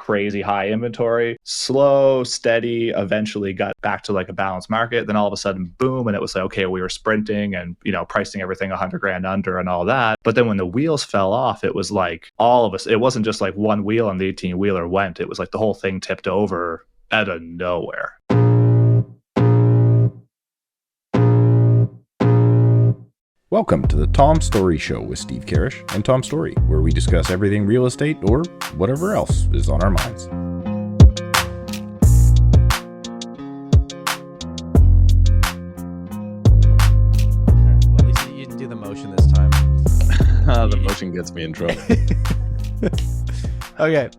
crazy high inventory, slow, steady, eventually got back to like a balanced market. Then all of a sudden, boom. And it was like, okay, we were sprinting and, pricing everything 100 grand under and all that. But then when the wheels fell off, it was like all of us, it wasn't just like one wheel on the 18 wheeler went. It was like the whole thing tipped over out of nowhere. Welcome to the Tom Storey Show with Steve Karrasch and Tom Storey, where we discuss everything real estate or whatever else is on our minds. Well, at least you didn't do the motion this time. The motion gets me in trouble. Okay.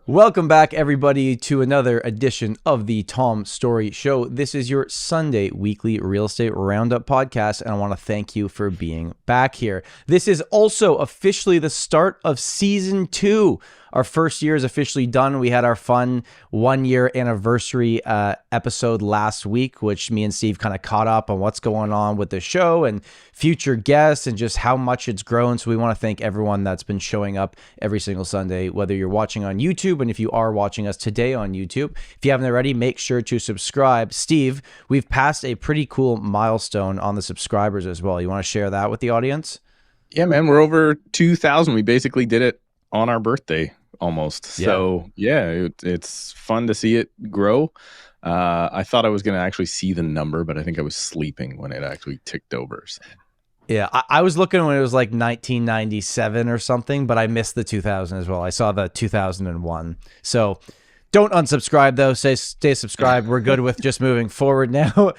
Welcome back, everybody, to another edition of the Tom Storey Show. This is your Sunday weekly real estate roundup podcast, and I want to thank you for being back here. This is also officially the start of season 2. Our first year is officially done. We had our fun 1-year anniversary episode last week, which me and Steve kind of caught up on what's going on with the show and future guests and just how much it's grown. So we want to thank everyone that's been showing up every single Sunday, whether you're watching on YouTube, and if you are watching us today on YouTube, if you haven't already, make sure to subscribe. Steve, we've passed a pretty cool milestone on the subscribers as well. You want to share that with the audience? Yeah, man, we're over 2,000. We basically did it on our birthday almost. So yeah, it's fun to see it grow. I thought I was going to actually see the number, but I think I was sleeping when it actually ticked over. So. Yeah, I was looking when it was like 1997 or something, but I missed the 2000 as well. I saw the 2001. So don't unsubscribe, though. Stay subscribed. We're good with just moving forward now.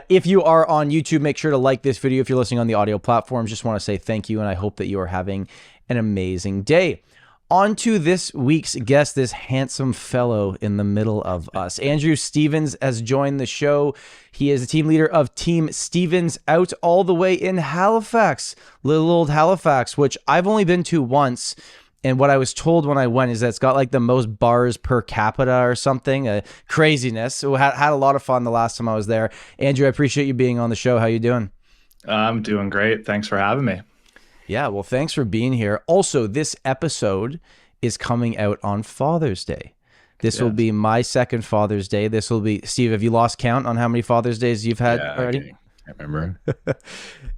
If you are on YouTube, make sure to like this video. If you're listening on the audio platforms, just want to say thank you, and I hope that you are having an amazing day. On to this week's guest, this handsome fellow in the middle of us. Andrew Stevens has joined the show. He is the team leader of Team Stevens out all the way in Halifax, little old Halifax, which I've only been to once. And what I was told when I went is that it's got like the most bars per capita or something, craziness. So had a lot of fun the last time I was there. Andrew, I appreciate you being on the show. How you doing? I'm doing great. Thanks for having me. Yeah, well, thanks for being here. Also, this episode is coming out on Father's Day. This will be my second Father's Day. This will be, Steve, have you lost count on how many Father's Days you've had already? I can't remember.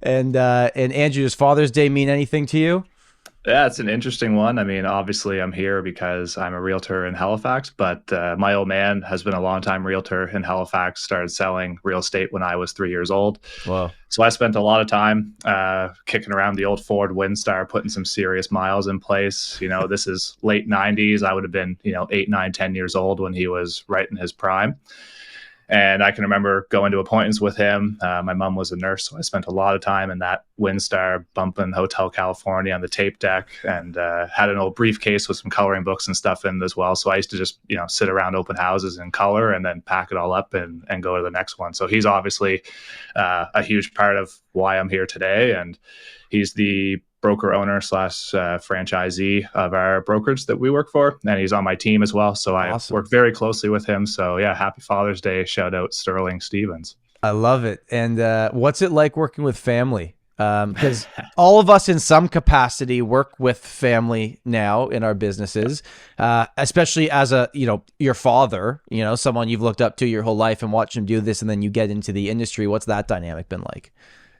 And Andrew, does Father's Day mean anything to you? Yeah, it's an interesting one. I mean, obviously I'm here because I'm a realtor in Halifax, but my old man has been a longtime realtor in Halifax, started selling real estate when I was 3 years old. Wow. So I spent a lot of time kicking around the old Ford Windstar, putting some serious miles in place. This is late 90s. I would have been, 8, 9, 10 years old when he was right in his prime. And I can remember going to appointments with him. My mom was a nurse, so I spent a lot of time in that Windstar bumping Hotel California on the tape deck, and had an old briefcase with some coloring books and stuff in as well. So I used to just, sit around open houses and color and then pack it all up and go to the next one. So he's obviously a huge part of why I'm here today. And he's the broker owner / franchisee of our brokerage that we work for, and he's on my team as well, so I work very closely with him. So yeah, happy Father's Day. Shout out Sterling Stevens. I love it. And what's it like working with family? Because all of us in some capacity work with family now in our businesses, especially as your father, someone you've looked up to your whole life and watched him do this, and then you get into the industry. What's that dynamic been like?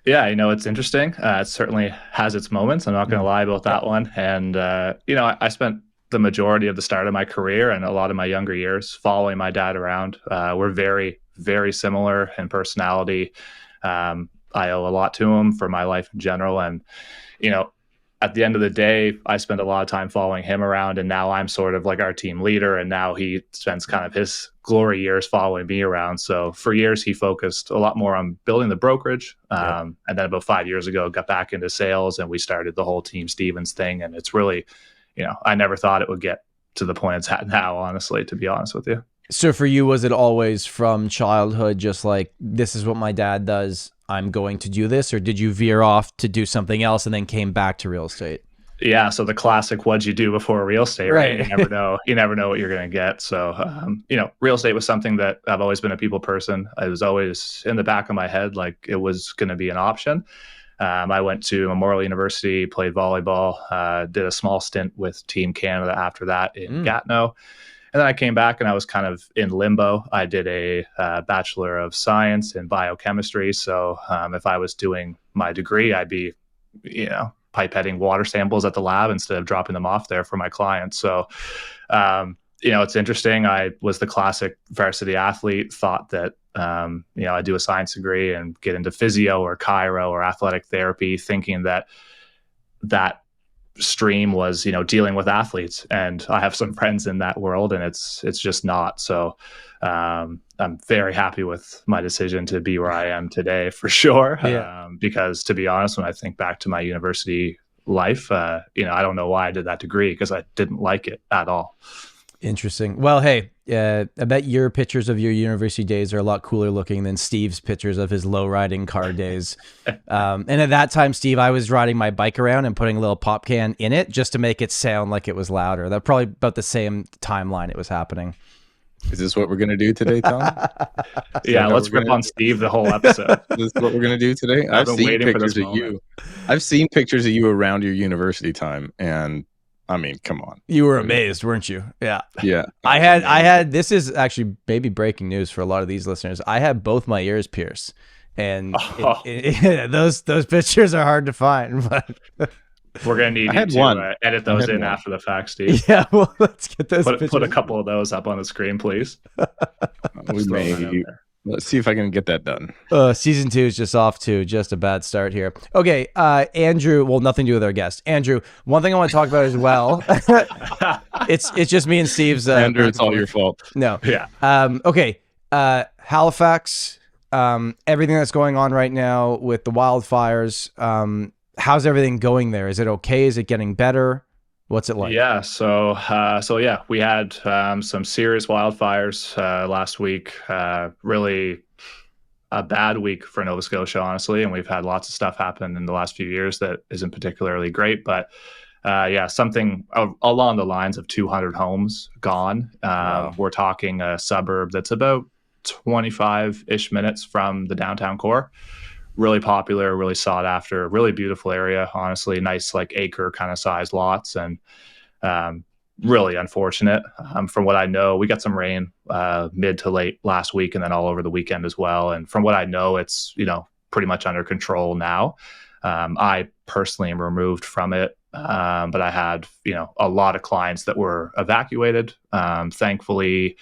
Yeah, it's interesting. It certainly has its moments. I'm not going to lie about that one. And, I spent the majority of the start of my career and a lot of my younger years following my dad around. We're very, very similar in personality. I owe a lot to him for my life in general. And, at the end of the day, I spent a lot of time following him around, and now I'm sort of like our team leader, and now he spends kind of his glory years following me around. So for years, he focused a lot more on building the brokerage. And then about 5 years ago, got back into sales, and we started the whole Team Stevens thing. And it's really, I never thought it would get to the point it's at now, honestly, to be honest with you. So for you, was it always from childhood, just like, this is what my dad does, I'm going to do this? Or did you veer off to do something else and then came back to real estate? Yeah. So the classic, what'd you do before real estate, right? You never know what you're going to get. So, real estate was something that I've always been a people person. It was always in the back of my head, like it was going to be an option. I went to Memorial University, played volleyball, did a small stint with Team Canada after that in Gatineau. And then I came back and I was kind of in limbo. I did a Bachelor of Science in biochemistry. So if I was doing my degree, I'd be, pipetting water samples at the lab instead of dropping them off there for my clients. So, it's interesting. I was the classic varsity athlete, thought that, I'd do a science degree and get into physio or chiro or athletic therapy, thinking that stream was, dealing with athletes. And I have some friends in that world, and it's just not. So I'm very happy with my decision to be where I am today, for sure. Yeah. Because to be honest, when I think back to my university life, I don't know why I did that degree, because I didn't like it at all. Interesting. Well, hey, I bet your pictures of your university days are a lot cooler looking than Steve's pictures of his low riding car days. And at that time, Steve, I was riding my bike around and putting a little pop can in it just to make it sound like it was louder. That probably about the same timeline it was happening. Is this what we're going to do today, Tom? Yeah, let's rip on Steve the whole episode. This is what we're going to do today? I've seen pictures of you. I've seen pictures of you around your university time, and I mean, come on. You were amazed, weren't you? Yeah. Yeah. I had, this is actually maybe breaking news for a lot of these listeners. I had both my ears pierced, and those pictures are hard to find, but we're going to need you to edit those in after the fact, Steve. Yeah. Well, let's get those pictures. Put a couple of those up on the screen, please. Let's see if I can get that done. Season 2 is just off to just a bad start here. Okay, Andrew. Well, nothing to do with our guest, Andrew. One thing I want to talk about as well. it's just me and Steve's. Andrew, it's all your fault. No. Yeah. Okay. Halifax. Everything that's going on right now with the wildfires. How's everything going there? Is it okay? Is it getting better? What's it like? Yeah, so we had some serious wildfires last week. Really a bad week for Nova Scotia, honestly, and we've had lots of stuff happen in the last few years that isn't particularly great. But something along the lines of 200 homes gone. Wow. We're talking a suburb that's about 25-ish minutes from the downtown core. Really popular, really sought after, really beautiful area, honestly, nice like acre kind of size lots, and really unfortunate. From what I know, we got some rain mid to late last week and then all over the weekend as well. And from what I know, it's, pretty much under control now. I personally am removed from it, but I had, a lot of clients that were evacuated. Thankfully,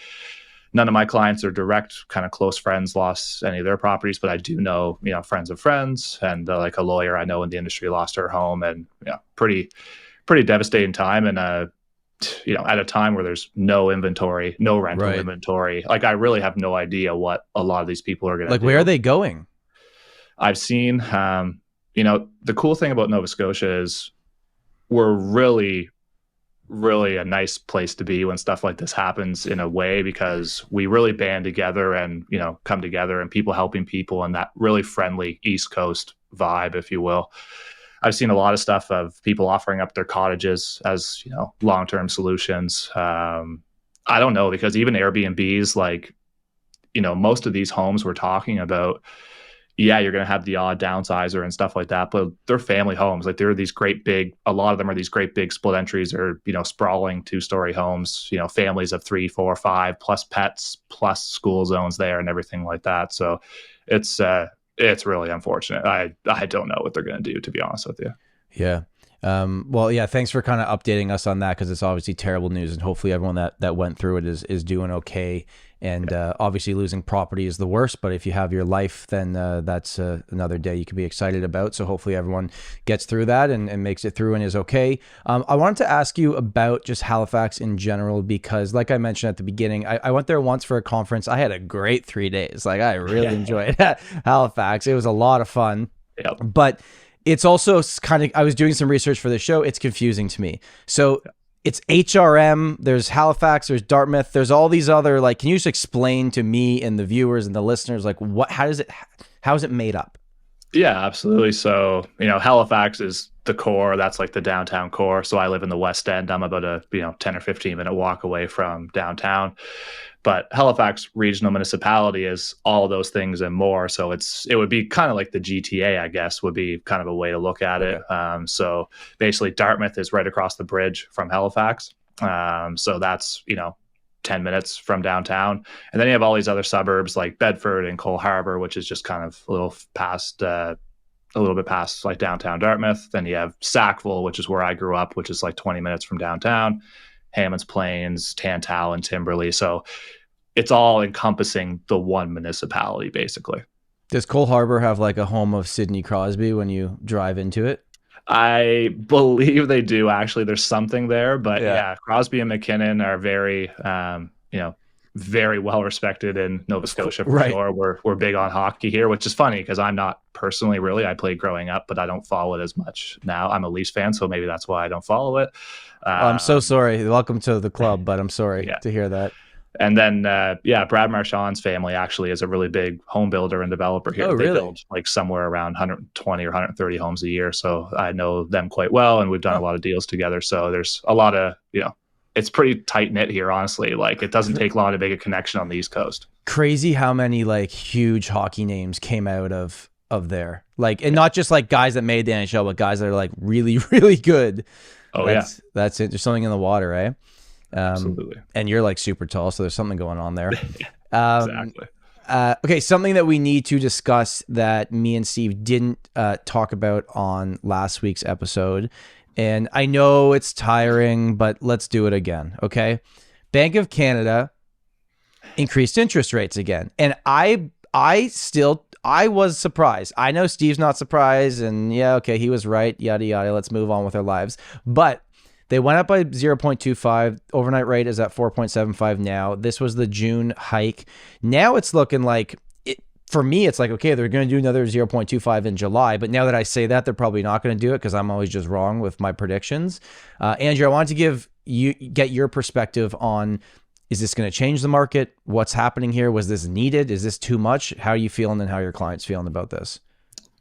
none of my clients or direct kind of close friends lost any of their properties, but I do know, friends of friends, and like a lawyer I know in the industry lost her home, and pretty devastating time. And at a time where there's no inventory, no rental inventory, like I really have no idea what a lot of these people are going to do. Where are they going? I've seen, the cool thing about Nova Scotia is we're really a nice place to be when stuff like this happens, in a way, because we really band together and, come together, and people helping people, and that really friendly East Coast vibe, if you will. I've seen a lot of stuff of people offering up their cottages as, long-term solutions. I don't know, because even Airbnbs, like, most of these homes we're talking about, yeah, you're going to have the odd downsizer and stuff like that, but they're family homes. Like, they're these great big, a lot of them are these great big split entries, or, sprawling 2-story homes, families of 3, 4, 5, plus pets, plus school zones there and everything like that. So it's really unfortunate. I don't know what they're going to do, to be honest with you. Yeah. Well, yeah, thanks for kind of updating us on that, because it's obviously terrible news, and hopefully everyone that went through it is doing okay. And obviously losing property is the worst, but if you have your life, then that's another day you can be excited about. So hopefully everyone gets through that and makes it through and is okay. I wanted to ask you about just Halifax in general, because like I mentioned at the beginning, I went there once for a conference. I had a great 3 days. Like, I really enjoyed Halifax. It was a lot of fun. Yep. But it's also kind of, I was doing some research for the show. It's confusing to me. So it's HRM, there's Halifax, there's Dartmouth, there's all these other, like, can you just explain to me and the viewers and the listeners, like, how is it made up? Yeah, absolutely. So, Halifax is the core. That's like the downtown core. So I live in the West End. I'm about a, 10 or 15-minute walk away from downtown. But Halifax Regional Municipality is all of those things and more. So it would be kind of like the GTA, I guess, would be kind of a way to look at it. So basically Dartmouth is right across the bridge from Halifax. So that's, 10 minutes from downtown. And then you have all these other suburbs like Bedford and Cole Harbour, which is just kind of a little bit past like downtown Dartmouth. Then you have Sackville, which is where I grew up, which is like 20 minutes from downtown. Hammonds Plains, Tantall, and Timberley. So it's all encompassing the one municipality, basically. Does Cole Harbour have like a home of Sidney Crosby when you drive into it? I believe they do, actually. There's something there, but yeah, Crosby and McKinnon are very, very well respected in Nova Scotia for sure. We're big on hockey here, which is funny because I'm not personally really. I played growing up, but I don't follow it as much now. I'm a Leafs fan, so maybe that's why I don't follow it. I'm so sorry. Welcome to the club, but I'm sorry to hear that. And then, Brad Marchand's family actually is a really big home builder and developer here. Oh, they really? build like somewhere around 120 or 130 homes a year. So I know them quite well, and we've done a lot of deals together. So there's a lot of, it's pretty tight knit here, honestly. Like it doesn't take long to make a connection on the East Coast. Crazy how many like huge hockey names came out of there. Like, and not just like guys that made the NHL, but guys that are like really, really good. That's it. There's something in the water, right? Absolutely. And you're like super tall, so there's something going on there. Exactly. Okay, something that we need to discuss that me and Steve didn't talk about on last week's episode, and I know it's tiring, but let's do it again, okay? Bank of Canada increased interest rates again, and I was surprised. I know Steve's not surprised, and he was right, yada, yada, let's move on with our lives. But they went up by 0.25. Overnight rate is at 4.75 now. This was the June hike. Now it's looking like, for me, it's like, okay, they're going to do another 0.25 in July. But now that I say that, they're probably not going to do it because I'm always just wrong with my predictions. Andrew, I wanted to get your perspective on, is this going to change the market? What's happening here? Was this needed? Is this too much? How are you feeling and how are your clients feeling about this?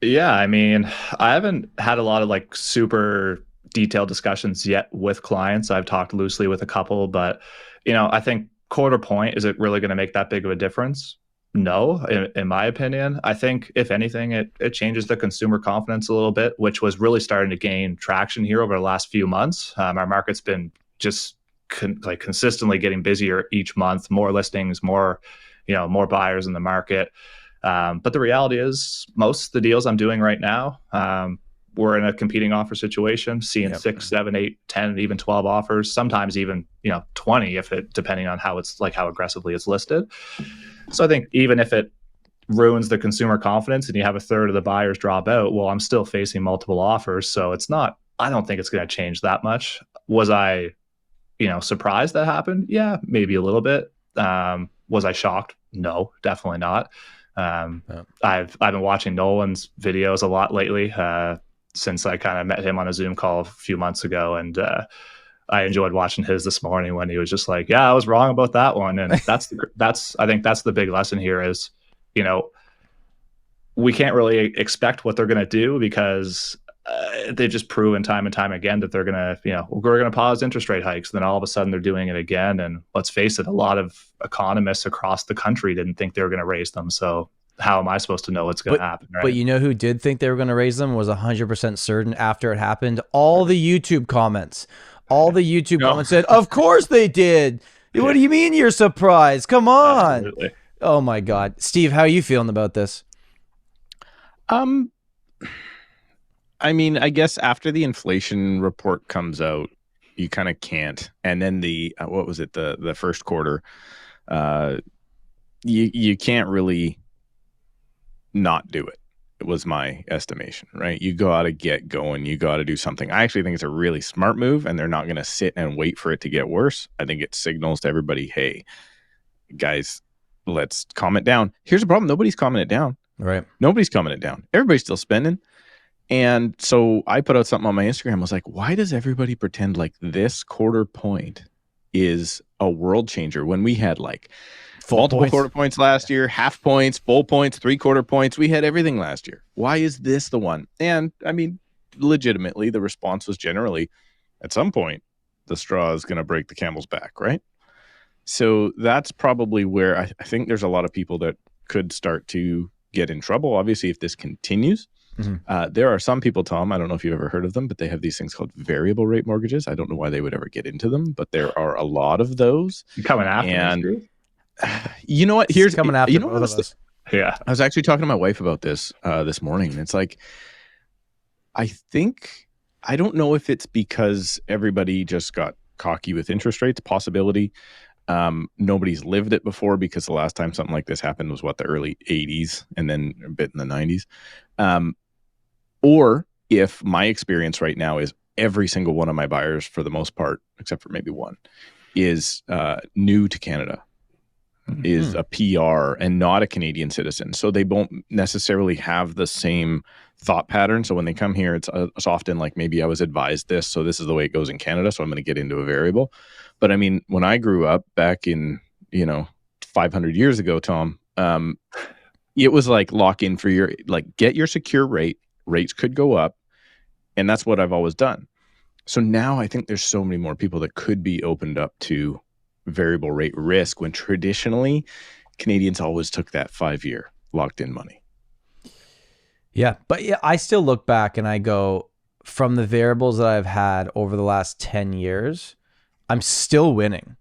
Yeah, I mean, I haven't had a lot of like super detailed discussions yet with clients. I've talked loosely with a couple, but I think quarter point, is it really going to make that big of a difference? No, in my opinion. I think if anything, it changes the consumer confidence a little bit, which was really starting to gain traction here over the last few months. Our market's been just consistently getting busier each month, more listings, more buyers in the market. But the reality is most of the deals I'm doing right now, we're in a competing offer situation, seeing 6, 7, 8, 10, even 12 offers, sometimes even 20 depending on how aggressively it's listed. So I think even if it ruins the consumer confidence and you have a third of the buyers drop out, well, I'm still facing multiple offers. So I don't think it's going to change that much. Was I, surprised that happened? Yeah, maybe a little bit. Was I shocked? No, definitely not. I've been watching Nolans videos a lot lately, since I kind of met him on a Zoom call a few months ago. And I enjoyed watching his this morning when he was just like, yeah, I was wrong about that one. And I think that's the big lesson here is, we can't really expect what they're going to do because they've just proven time and time again that they're going to, we're going to pause interest rate hikes. Then all of a sudden they're doing it again. And let's face it, a lot of economists across the country didn't think they were going to raise them. So how am I supposed to know what's going to happen? Right? But who did think they were going to raise them was 100% certain after it happened. All the YouTube comments said, of course they did. What do you mean you're surprised? Come on. Absolutely. Oh my God. Steve, how are you feeling about this? I mean, I guess after the inflation report comes out, you kind of can't. And then the first quarter, you can't really not do it. It was my estimation, right? You got to get going. You got to do something. I actually think it's a really smart move, and they're not going to sit and wait for it to get worse. I think it signals to everybody, hey, guys, let's calm it down. Here's the problem. Nobody's calming it down. Right. Nobody's calming it down. Everybody's still spending. And so I put out something on my Instagram. I was like, why does everybody pretend like this quarter point is a world changer when we had like multiple quarter points last year, half points, full points, 3/4 points. We had everything last year. Why is this the one? And I mean, legitimately, the response was generally, at some point, the straw is going to break the camel's back, right? So that's probably where I think there's a lot of people that could start to get in trouble. Obviously, if this continues, there are some people, Tom, I don't know if you've ever heard of them, but they have these things called variable rate mortgages. I don't know why they would ever get into them, but there are a lot of those. You're coming after and me, you know what? Here's coming after both of us. Yeah. I was actually talking to my wife about this this morning, and it's like, I don't know if it's because everybody just got cocky with interest rates, possibility. Nobody's lived it before, because the last time something like this happened was the early 80s and then a bit in the 90s. Or if my experience right now is every single one of my buyers, for the most part, except for maybe one, is new to Canada, is a PR and not a Canadian citizen. So they won't necessarily have the same thought pattern. So when they come here, it's often like, maybe I was advised this, so this is the way it goes in Canada, so I'm going to get into a variable. But I mean, when I grew up back in, 500 years ago, Tom, it was like, lock in for get your secure rate. Rates could go up. And that's what I've always done. So now I think there's so many more people that could be opened up to variable rate risk, when traditionally Canadians always took that 5-year locked in money. Yeah. But yeah, I still look back and I go, from the variables that I've had over the last 10 years, I'm still winning.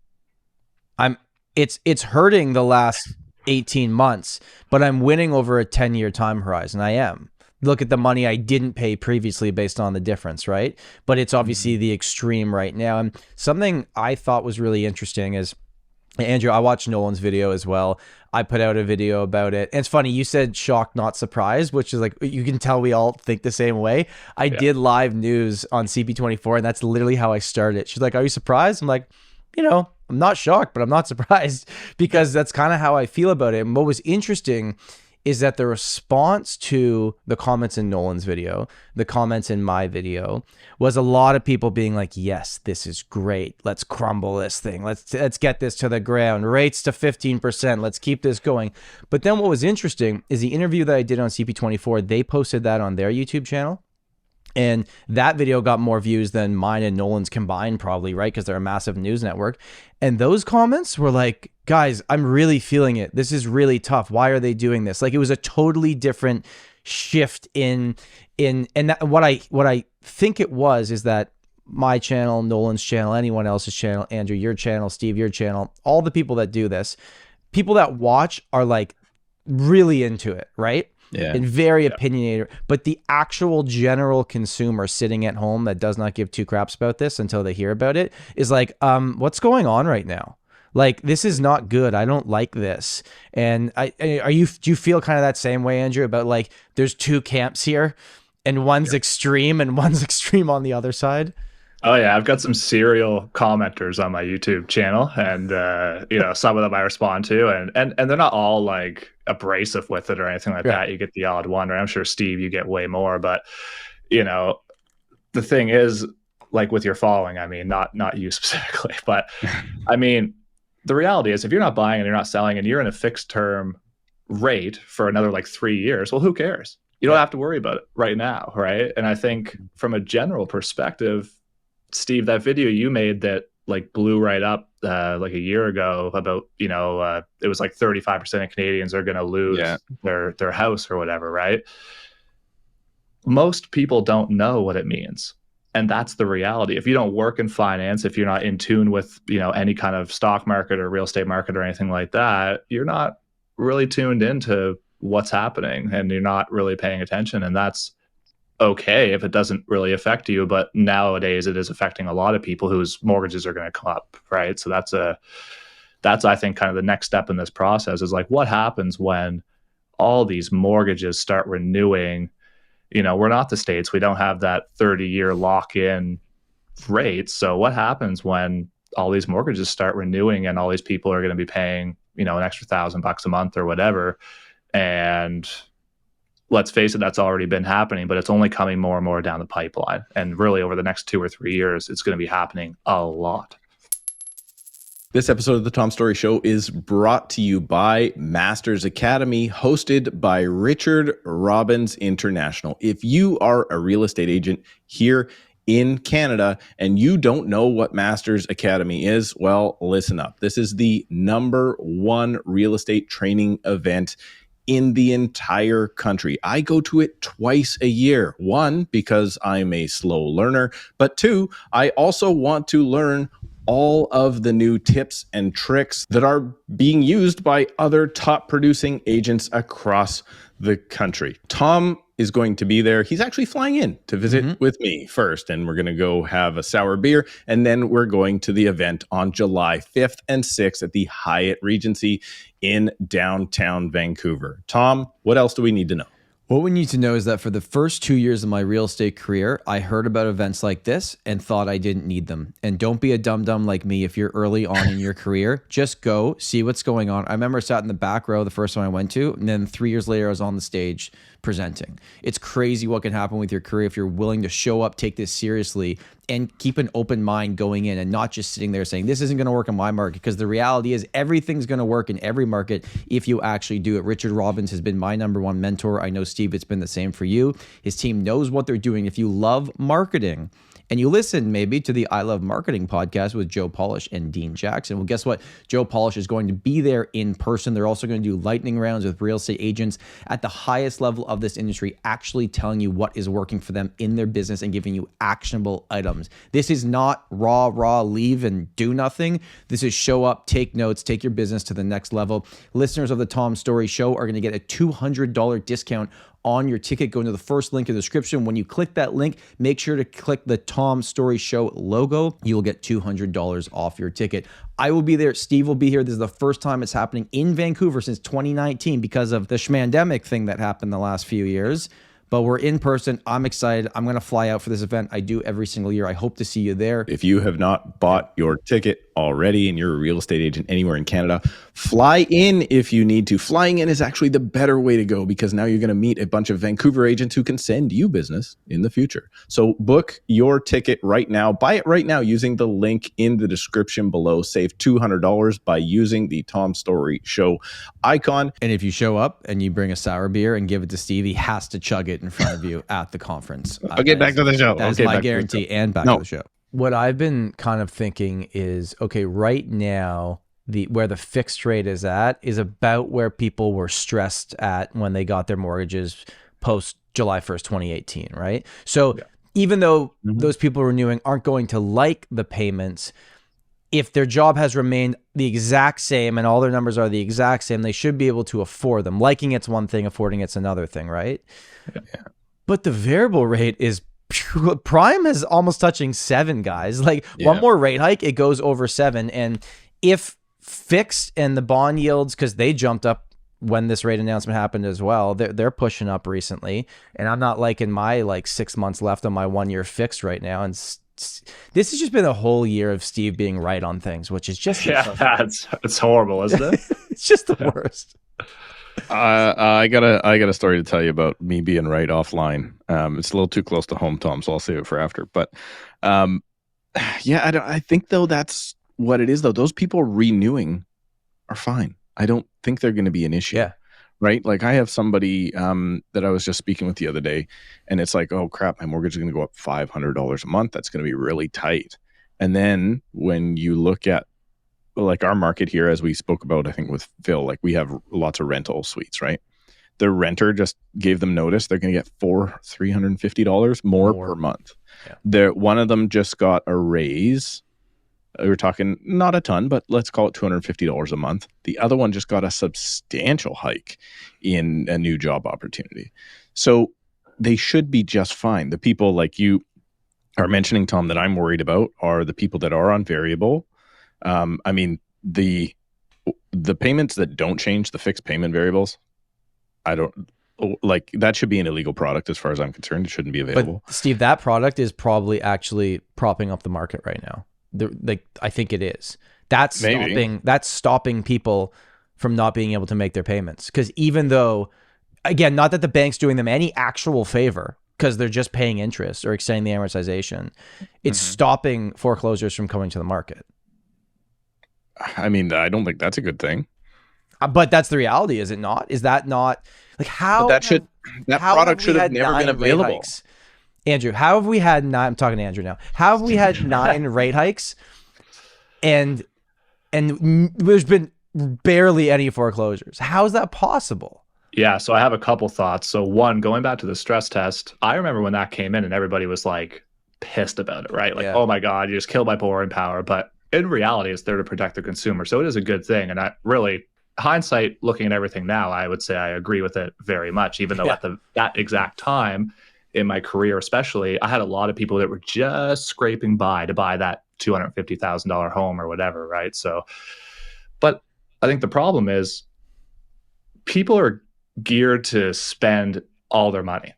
It's hurting the last 18 months, but I'm winning over a 10-year time horizon. I am. Look at the money I didn't pay previously based on the difference, right? But it's obviously the extreme right now. And something I thought was really interesting is, Andrew, I watched Nolan's video as well. I put out a video about it. And it's funny, you said shocked, not surprised, which is like, you can tell we all think the same way. I did live news on CP24, and that's literally how I started. She's like, are you surprised? I'm like, I'm not shocked, but I'm not surprised, because that's kind of how I feel about it. And what was interesting is that the response to the comments in Nolan's video, the comments in my video, was a lot of people being like, yes, this is great. Let's crumble this thing. Let's get this to the ground. Rates to 15%. Let's keep this going. But then what was interesting is the interview that I did on CP24, they posted that on their YouTube channel. And that video got more views than mine and Nolan's combined, probably, right? Because they're a massive news network. And those comments were like, guys, I'm really feeling it. This is really tough. Why are they doing this? Like, it was a totally different shift and that, what I think it was is that my channel, Nolan's channel, anyone else's channel, Andrew, your channel, Steve, your channel, all the people that do this, people that watch are like really into it, right? Yeah. And very opinionated, but the actual general consumer sitting at home that does not give two craps about this until they hear about it is like, what's going on right now? Like, this is not good. I don't like this. And do you feel kind of that same way, Andrew, about like, there's two camps here and one's extreme and one's extreme on the other side? Oh yeah, I've got some serial commenters on my YouTube channel, and some of them I respond to, and they're not all like abrasive with it or anything like that. You get the odd one, or I'm sure Steve, you get way more. But the thing is, like with your following, I mean, not you specifically, but I mean, the reality is, if you're not buying and you're not selling, and you're in a fixed term rate for another like 3 years, well, who cares? You don't have to worry about it right now, right? And I think from a general perspective, Steve, that video you made that like blew right up like a year ago about, it was like 35% of Canadians are going to lose their house or whatever, right? Most people don't know what it means. And that's the reality. If you don't work in finance, if you're not in tune with, any kind of stock market or real estate market or anything like that, you're not really tuned into what's happening, and you're not really paying attention. And that's okay if it doesn't really affect you, but nowadays it is affecting a lot of people whose mortgages are going to come up, right? So that's I think kind of the next step in this process is like, what happens when all these mortgages start renewing? We're not the States. We don't have that 30-year lock-in rate. So what happens when all these mortgages start renewing and all these people are going to be paying, an extra $1,000 a month or whatever? And let's face it, that's already been happening, but it's only coming more and more down the pipeline. And really over the next 2 or 3 years, it's going to be happening a lot. This episode of the Tom Storey Show is brought to you by Masters Academy, hosted by Richard Robbins International. If you are a real estate agent here in Canada and you don't know what Masters Academy is, well, listen up. This is the #1 real estate training event in the entire country. I go to it twice a year. One, because I'm a slow learner, but two, I also want to learn all of the new tips and tricks that are being used by other top producing agents across the country. Tom is going to be there. He's actually flying in to visit with me first, and we're going to go have a sour beer, and then we're going to the event on July 5th and 6th at the Hyatt Regency in downtown Vancouver. Tom, what else do we need to know? What we need to know is that for the first 2 years of my real estate career, I heard about events like this and thought I didn't need them. And don't be a dum-dum like me if you're early on in your career. Just go, see what's going on. I remember I sat in the back row the first time I went to, and then 3 years later, I was on the stage presenting. It's crazy what can happen with your career if you're willing to show up, take this seriously, and keep an open mind going in and not just sitting there saying, this isn't going to work in my market, because the reality is everything's going to work in every market if you actually do it. Richard Robbins has been my #1 mentor. I know, Steve, it's been the same for you. His team knows what they're doing. If you love marketing, and you listen maybe to the I Love Marketing podcast with Joe Polish and Dean Jackson. Well, guess what? Joe Polish is going to be there in person. They're also going to do lightning rounds with real estate agents at the highest level of this industry, actually telling you what is working for them in their business and giving you actionable items. This is not raw, leave and do nothing. This is show up, take notes, take your business to the next level. Listeners of the Tom Storey Show are going to get a $200 discount on your ticket. Go to the first link in the description. When you click that link, make sure to click the Tom Storey Show logo. You will get $200 off your ticket. I will be there. Steve will be here. This is the first time it's happening in Vancouver since 2019 because of the schmandemic thing that happened the last few years. But we're in person. I'm excited. I'm going to fly out for this event. I do every single year. I hope to see you there. If you have not bought your ticket already and you're a real estate agent anywhere in Canada, fly in if you need to. Flying in is actually the better way to go, because now you're going to meet a bunch of Vancouver agents who can send you business in the future. So book your ticket right now. Buy it right now using the link in the description below. Save $200 by using the Tom Storey Show icon. And if you show up and you bring a sour beer and give it to Steve, he has to chug it in front of you at the conference. Okay, back to the show. That is my guarantee, and back to the show. What I've been kind of thinking is, okay, right now, where the fixed rate is at is about where people were stressed at when they got their mortgages post July 1st, 2018, right? So even though those people renewing aren't going to like the payments, if their job has remained the exact same and all their numbers are the exact same, they should be able to afford them. Liking it's one thing, affording it's another thing, right? Yeah. But the variable rate is prime is almost touching 7, guys. Like one more rate hike, it goes over 7. And if fixed and the bond yields, because they jumped up when this rate announcement happened as well, they're pushing up recently. And I'm not liking my 6 months left on my 1-year fixed right now. And this has just been a whole year of Steve being right on things, which is just it's horrible, isn't it? It's just the worst. I got a story to tell you about me being right offline. It's a little too close to home, Tom, so I'll save it for after. But I think though that's what it is though. Those people renewing are fine. I don't think they're going to be an issue. Yeah. Right? Like I have somebody that I was just speaking with the other day, and it's like, oh crap, my mortgage is going to go up $500 a month. That's going to be really tight. And then when you look at like our market here, as we spoke about, I think with Phil, like we have lots of rental suites, right? The renter just gave them notice. They're going to get $350 more per month. Yeah. One of them just got a raise. We're talking not a ton, but let's call it $250 a month. The other one just got a substantial hike in a new job opportunity. So they should be just fine. The people like you are mentioning, Tom, that I'm worried about are the people that are on variable. I mean, the payments that don't change, the fixed payment variables, I don't like that should be an illegal product as far as I'm concerned. It shouldn't be available. But Steve, that product is probably actually propping up the market right now. I think it is. That's stopping people from not being able to make their payments. Because even though, again, not that the bank's doing them any actual favor, because they're just paying interest or extending the amortization, it's stopping foreclosures from coming to the market. I mean, I don't think that's a good thing. But that's the reality, is it not? Is that not like how But that product should have never been available. Andrew, how have we had 9? I'm talking to Andrew now. How have we had 9 rate hikes, and there's been barely any foreclosures? How is that possible? Yeah, so I have a couple thoughts. So one, going back to the stress test, I remember when that came in and everybody was like pissed about it, right? Like, oh my God, you just killed my borrowing power. But in reality, it's there to protect the consumer. So it is a good thing. And I really, hindsight, looking at everything now, I would say I agree with it very much, even though at that exact time in my career, especially, I had a lot of people that were just scraping by to buy that $250,000 home or whatever, right? So, but I think the problem is people are geared to spend all their money.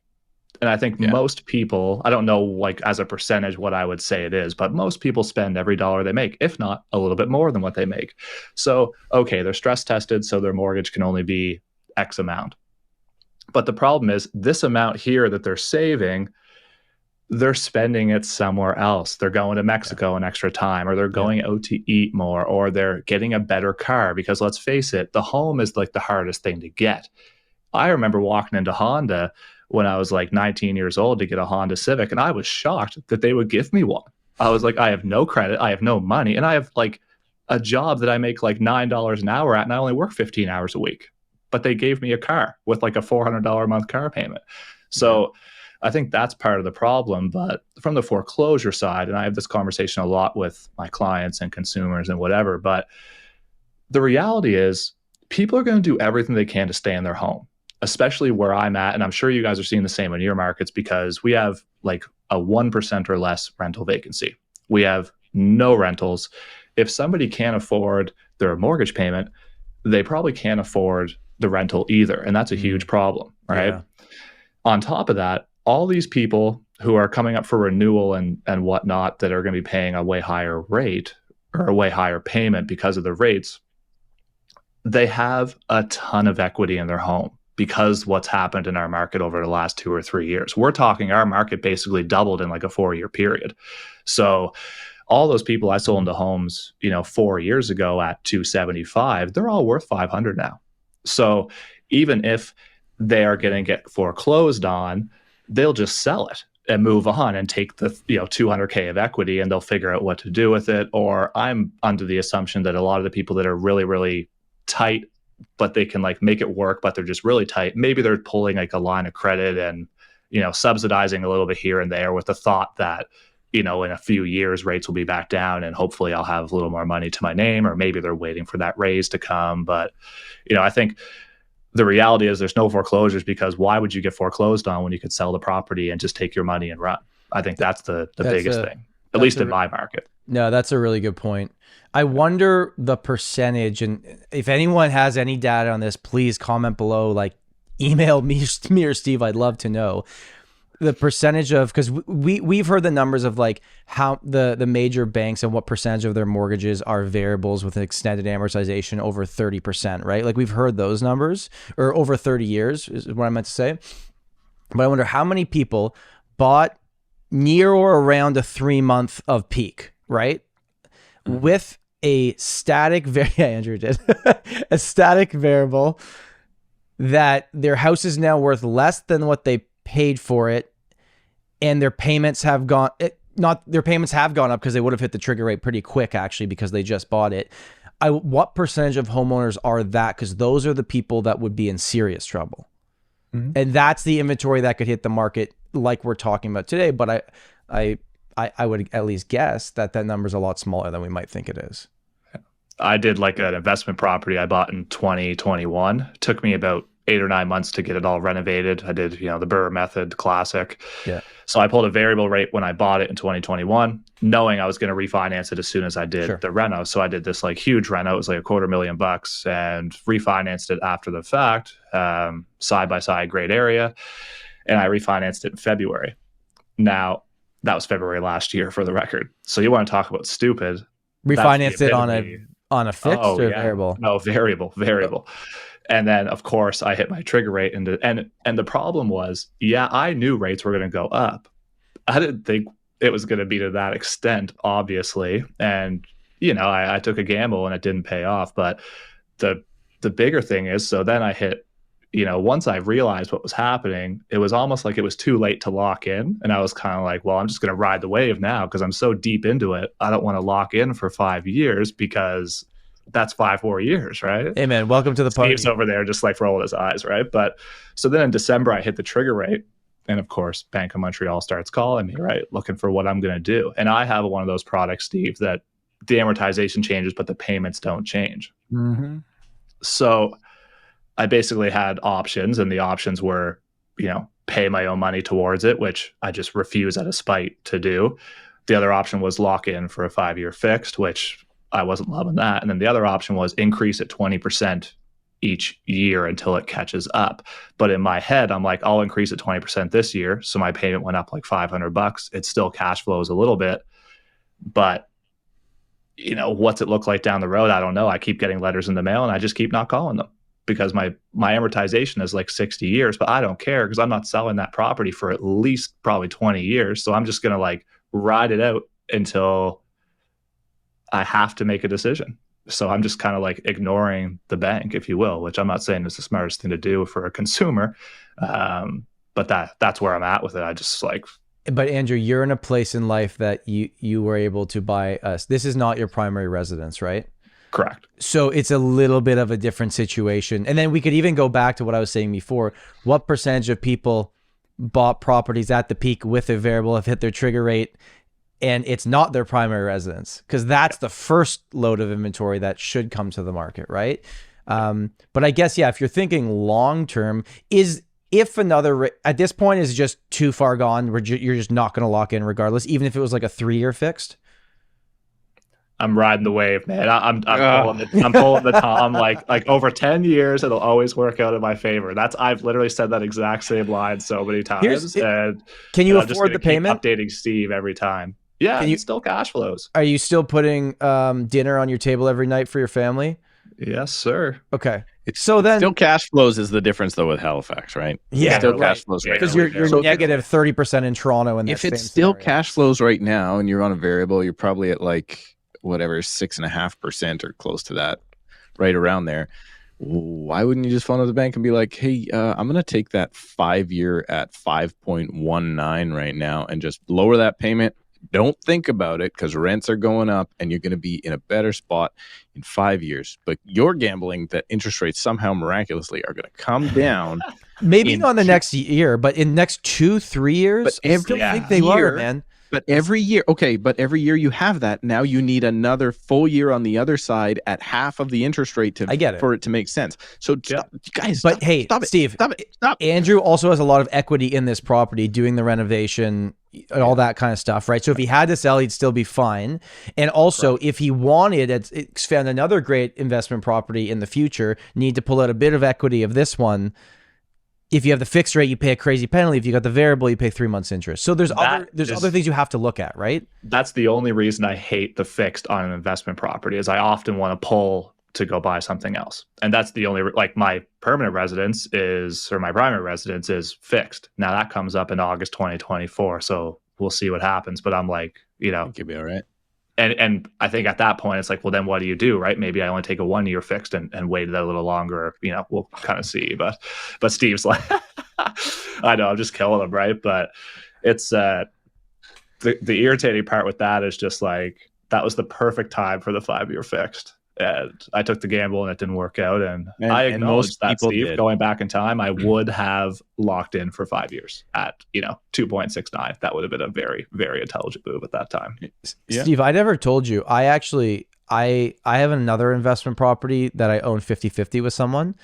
And I think most people, I don't know like as a percentage what I would say it is, but most people spend every dollar they make, if not a little bit more than what they make. So, okay, they're stress tested, so their mortgage can only be X amount. But the problem is this amount here that they're saving, they're spending it somewhere else. They're going to Mexico an extra time, or they're going out to eat more, or they're getting a better car, because let's face it, the home is like the hardest thing to get. I remember walking into Honda when I was like 19 years old to get a Honda Civic, and I was shocked that they would give me one. I was like, I have no credit, I have no money, and I have like a job that I make like $9 an hour at, and I only work 15 hours a week. But they gave me a car with like a $400 a month car payment. So I think that's part of the problem. But from the foreclosure side, and I have this conversation a lot with my clients and consumers and whatever, but the reality is people are going to do everything they can to stay in their home, especially where I'm at. And I'm sure you guys are seeing the same in your markets, because we have like a 1% or less rental vacancy. We have no rentals. If somebody can't afford their mortgage payment, they probably can't afford the rental either. And that's a huge problem, right? Yeah. On top of that, all these people who are coming up for renewal and whatnot that are going to be paying a way higher rate or a way higher payment because of the rates, they have a ton of equity in their home because what's happened in our market over the last 2 or 3 years. We're talking our market basically doubled in like a 4-year period. So all those people I sold into homes, 4 years ago at 275, they're all worth 500 now. So even if they are going to get foreclosed on, they'll just sell it and move on and take the 200K of equity, and they'll figure out what to do with it. Or I'm under the assumption that a lot of the people that are really, really tight, but they can like make it work, but they're just really tight, maybe they're pulling like a line of credit and subsidizing a little bit here and there with the thought that in a few years rates will be back down and hopefully I'll have a little more money to my name, or maybe they're waiting for that raise to come. But I think the reality is there's no foreclosures, because why would you get foreclosed on when you could sell the property and just take your money and run? I think that's the biggest thing, at least in my market. No, that's a really good point. I wonder the percentage, and if anyone has any data on this, please comment below, like email me or Steve. I'd love to know the percentage of, because we've heard the numbers of like how the major banks and what percentage of their mortgages are variables with an extended amortization over 30%, right? Like we've heard those numbers, or over 30 years is what I meant to say. But I wonder how many people bought near or around a 3-month of peak, right? With a static, Andrew did, a static variable that their house is now worth less than what they paid for it, and their payments have gone up because they would have hit the trigger rate pretty quick, actually, because they just bought it. What percentage of homeowners are that? Because those are the people that would be in serious trouble. Mm-hmm. And that's the inventory that could hit the market like we're talking about today. But I would at least guess that number is a lot smaller than we might think it is. I did like an investment property I bought in 2021. It took me about 8 or 9 months to get it all renovated. I did, the Burr method, classic. Yeah. So I pulled a variable rate when I bought it in 2021, knowing I was going to refinance it as soon as I did the reno. So I did this like huge reno. It was like $250,000 and refinanced it after the fact, side by side, great area. And I refinanced it in February. Now, that was February last year, for the record. So you want to talk about stupid. Refinanced it on a fixed or variable? No, variable. And then, of course, I hit my trigger rate. And the problem was, I knew rates were going to go up. I didn't think it was going to be to that extent, obviously. And, I took a gamble and it didn't pay off. But the bigger thing is, so then I hit, once I realized what was happening, it was almost like it was too late to lock in. And I was kind of like, well, I'm just going to ride the wave now because I'm so deep into it. I don't want to lock in for 5 years because that's 5 more years, right? Hey, man, welcome to the party. Steve's over there just like rolling his eyes, right? But so then in December, I hit the trigger rate. And of course, Bank of Montreal starts calling me, right? Looking for what I'm going to do. And I have one of those products, Steve, that the amortization changes, but the payments don't change. Mm-hmm. So I basically had options, and the options were, pay my own money towards it, which I just refuse out of spite to do. The other option was lock in for a 5-year fixed, which I wasn't loving that. And then the other option was increase it 20% each year until it catches up. But in my head, I'm like, I'll increase it 20% this year. So my payment went up like $500. It still cash flows a little bit, but what's it look like down the road? I don't know. I keep getting letters in the mail and I just keep not calling them because my amortization is like 60 years, but I don't care because I'm not selling that property for at least probably 20 years. So I'm just going to like ride it out until I have to make a decision. So I'm just kind of like ignoring the bank, if you will, which I'm not saying is the smartest thing to do for a consumer. But that's where I'm at with it. I just like. But Andrew, you're in a place in life that you were able to buy us. This is not your primary residence, right? Correct. So it's a little bit of a different situation. And then we could even go back to what I was saying before. What percentage of people bought properties at the peak with a variable have hit their trigger rate and it's not their primary residence? Because that's the first load of inventory that should come to the market, right? But I guess, yeah, if you're thinking long-term, if another, at this point is just too far gone, you're just not going to lock in regardless, even if it was like a 3-year fixed? I'm riding the wave, man. I'm pulling the Tom. Like over 10 years, it'll always work out in my favor. I've literally said that exact same line so many times. Can you afford the payment? Updating Steve every time. Yeah, it still cash flows. Are you still putting dinner on your table every night for your family? Yes, sir. Okay. So then still cash flows is the difference though with Halifax, right? Yeah, still cash flows right now. Because you're so negative 30% in Toronto. And if it's still cash flows right now and you're on a variable, you're probably at like whatever 6.5% or close to that, right around there. Why wouldn't you just phone up the bank and be like, hey, I'm going to take that 5-year at 5.19 right now and just lower that payment. Don't think about it because rents are going up and you're going to be in a better spot in 5 years. But you're gambling that interest rates somehow miraculously are going to come down. Maybe not the next year, but in next 2-3 years, but I still think they are, man. But every year, okay, but every year you have that. Now you need another full year on the other side at half of the interest rate for it to make sense. So guys, but hey, Steve, stop. Andrew also has a lot of equity in this property doing the renovation and all that kind of stuff, right? So if he had to sell, he'd still be fine. And also if he wanted to expand another great investment property in the future, need to pull out a bit of equity of this one. If you have the fixed rate, you pay a crazy penalty. If you got the variable, you pay 3 months interest. So there's other things you have to look at, right? That's the only reason I hate the fixed on an investment property is I often want to pull to go buy something else. And that's the only, like my permanent residence my primary residence is fixed. Now that comes up in August 2024. So we'll see what happens. But I'm like, I think you'll be all right. And I think at that point, it's like, well, then what do you do, right? Maybe I only take a 1-year fixed and wait a little longer. We'll kind of see. But Steve's like, I know, I'm just killing him, right? But it's the irritating part with that is just like, that was the perfect time for the 5-year fixed. And I took the gamble and it didn't work out. And I acknowledge that, Steve, going back in time, I would have locked in for 5 years at, 2.69. That would have been a very, very intelligent move at that time. Yeah. Steve, I never told you. I have another investment property that I own 50-50 with someone.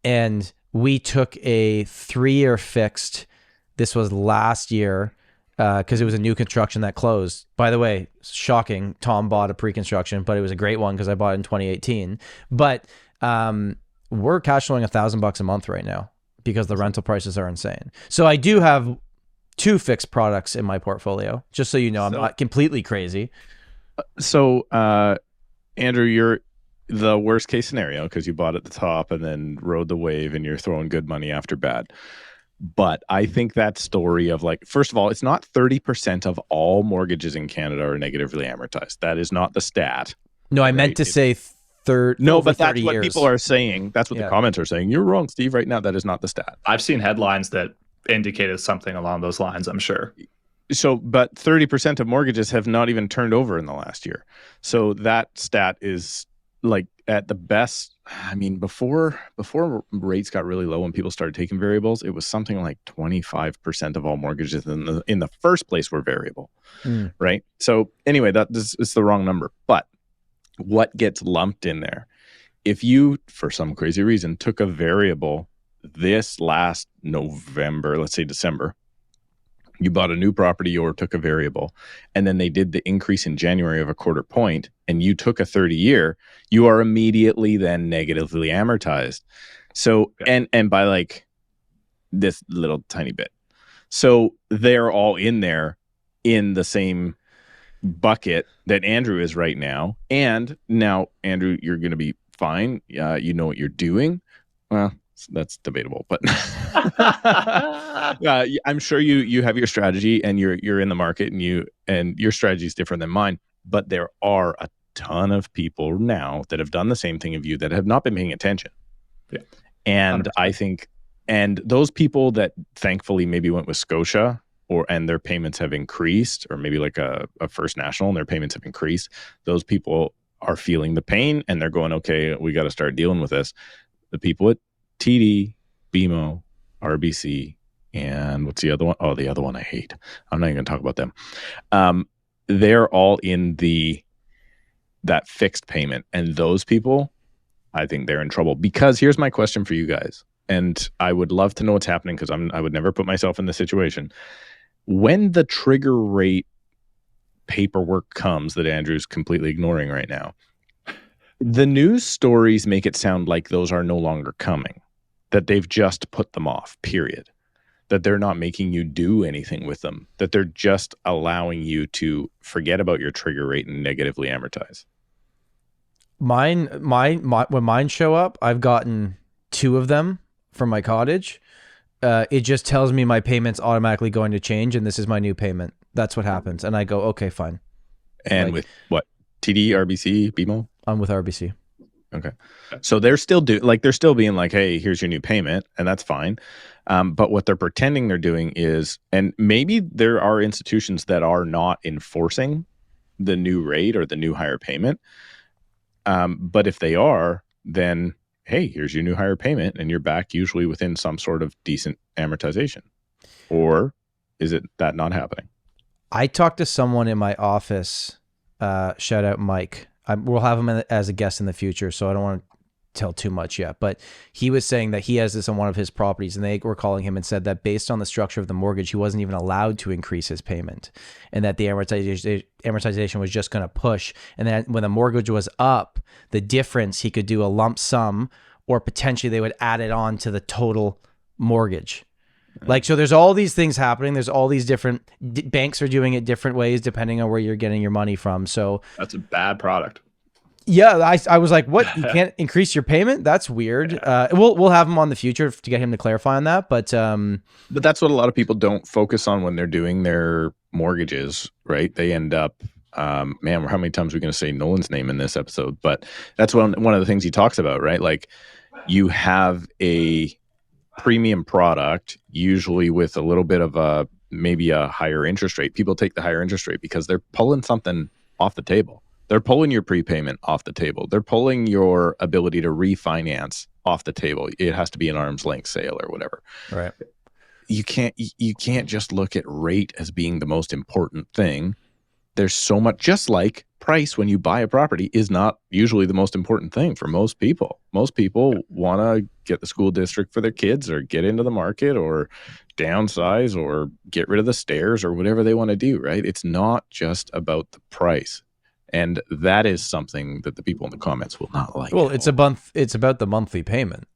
And we took a 3-year fixed. This was last year. Because it was a new construction that closed. By the way, shocking, Tom bought a pre-construction, but it was a great one because I bought it in 2018. But we're cash flowing $1,000 a month right now because the rental prices are insane. So I do have 2 fixed products in my portfolio, just so you know. I'm not completely crazy. So, Andrew, you're the worst case scenario because you bought at the top and then rode the wave and you're throwing good money after bad. But I think that story of like, first of all, it's not 30% of all mortgages in Canada are negatively amortized. That is not the stat. No, I meant to say No, over but that's 30 what years. people are saying. That's what the comments are saying. You're wrong, Steve. Right now, that is not the stat. I've seen headlines that indicated something along those lines, I'm sure. So, but 30% of mortgages have not even turned over in the last year. So that stat is like at the best. I mean, before rates got really low and people started taking variables, it was something like 25% of all mortgages in the first place were variable, right? So anyway, it's the wrong number. But what gets lumped in there? If you, for some crazy reason, took a variable this last November, let's say December, you bought a new property or took a variable, and then they did the increase in January of a quarter point, and you took a 30-year, you are immediately then negatively amortized. So, and by like this little tiny bit. So they're all in there in the same bucket that Andrew is right now. And now, Andrew, you're going to be fine. You know what you're doing. Well, that's debatable, but I'm sure you have your strategy and you're in the market and your strategy is different than mine. But there are a ton of people now that have done the same thing of you that have not been paying attention. Yeah. And 100%. I think, and those people that thankfully maybe went with Scotia and their payments have increased, or maybe like a First National and their payments have increased, those people are feeling the pain and they're going, okay, we got to start dealing with this. The people at TD, BMO, RBC, and what's the other one? Oh, the other one I hate. I'm not even going to talk about them. They're all in that fixed payment. And those people, I think they're in trouble. Because here's my question for you guys. And I would love to know what's happening because I would never put myself in this situation. When the trigger rate paperwork comes that Andrew's completely ignoring right now, the news stories make it sound like those are no longer coming, that they've just put them off, period, that they're not making you do anything with them, that they're just allowing you to forget about your trigger rate and negatively amortize. When mine show up, I've gotten 2 of them from my cottage. It just tells me my payment's automatically going to change and this is my new payment. That's what happens. And I go, okay, fine. And with what? TD, RBC, BMO? I'm with RBC. Okay. So they're still they're still being like, hey, here's your new payment, and that's fine. But what they're pretending they're doing is, and maybe there are institutions that are not enforcing the new rate or the new higher payment. But if they are, then hey, here's your new higher payment, and you're back usually within some sort of decent amortization. Or is it that not happening? I talked to someone in my office, shout out Mike. We'll have him as a guest in the future, so I don't want to tell too much yet. But he was saying that he has this on one of his properties, and they were calling him and said that based on the structure of the mortgage, he wasn't even allowed to increase his payment, and that the amortization was just going to push. And then when the mortgage was up, the difference he could do a lump sum, or potentially they would add it on to the total mortgage. Like, so there's all these things happening. There's all these different banks are doing it different ways depending on where you're getting your money from. So that's a bad product. Yeah, I was like, what? You can't increase your payment? That's weird. Yeah. We'll have him on the future to get him to clarify on that. But that's what a lot of people don't focus on when they're doing their mortgages, right? They end up, man, how many times are we going to say Nolan's name in this episode? But that's one of the things he talks about, right? Like, you have a premium product, usually with a little bit of maybe a higher interest rate. People take the higher interest rate because they're pulling something off the table. They're pulling your prepayment off the table. They're pulling your ability to refinance off the table. It has to be an arm's length sale or whatever. Right. You can't just look at rate as being the most important thing. There's so much, just like price when you buy a property is not usually the most important thing for most people. Most people want to get the school district for their kids or get into the market or downsize or get rid of the stairs or whatever they want to do, right? It's not just about the price. And that is something that the people in the comments will not like. Well, it's about the monthly payment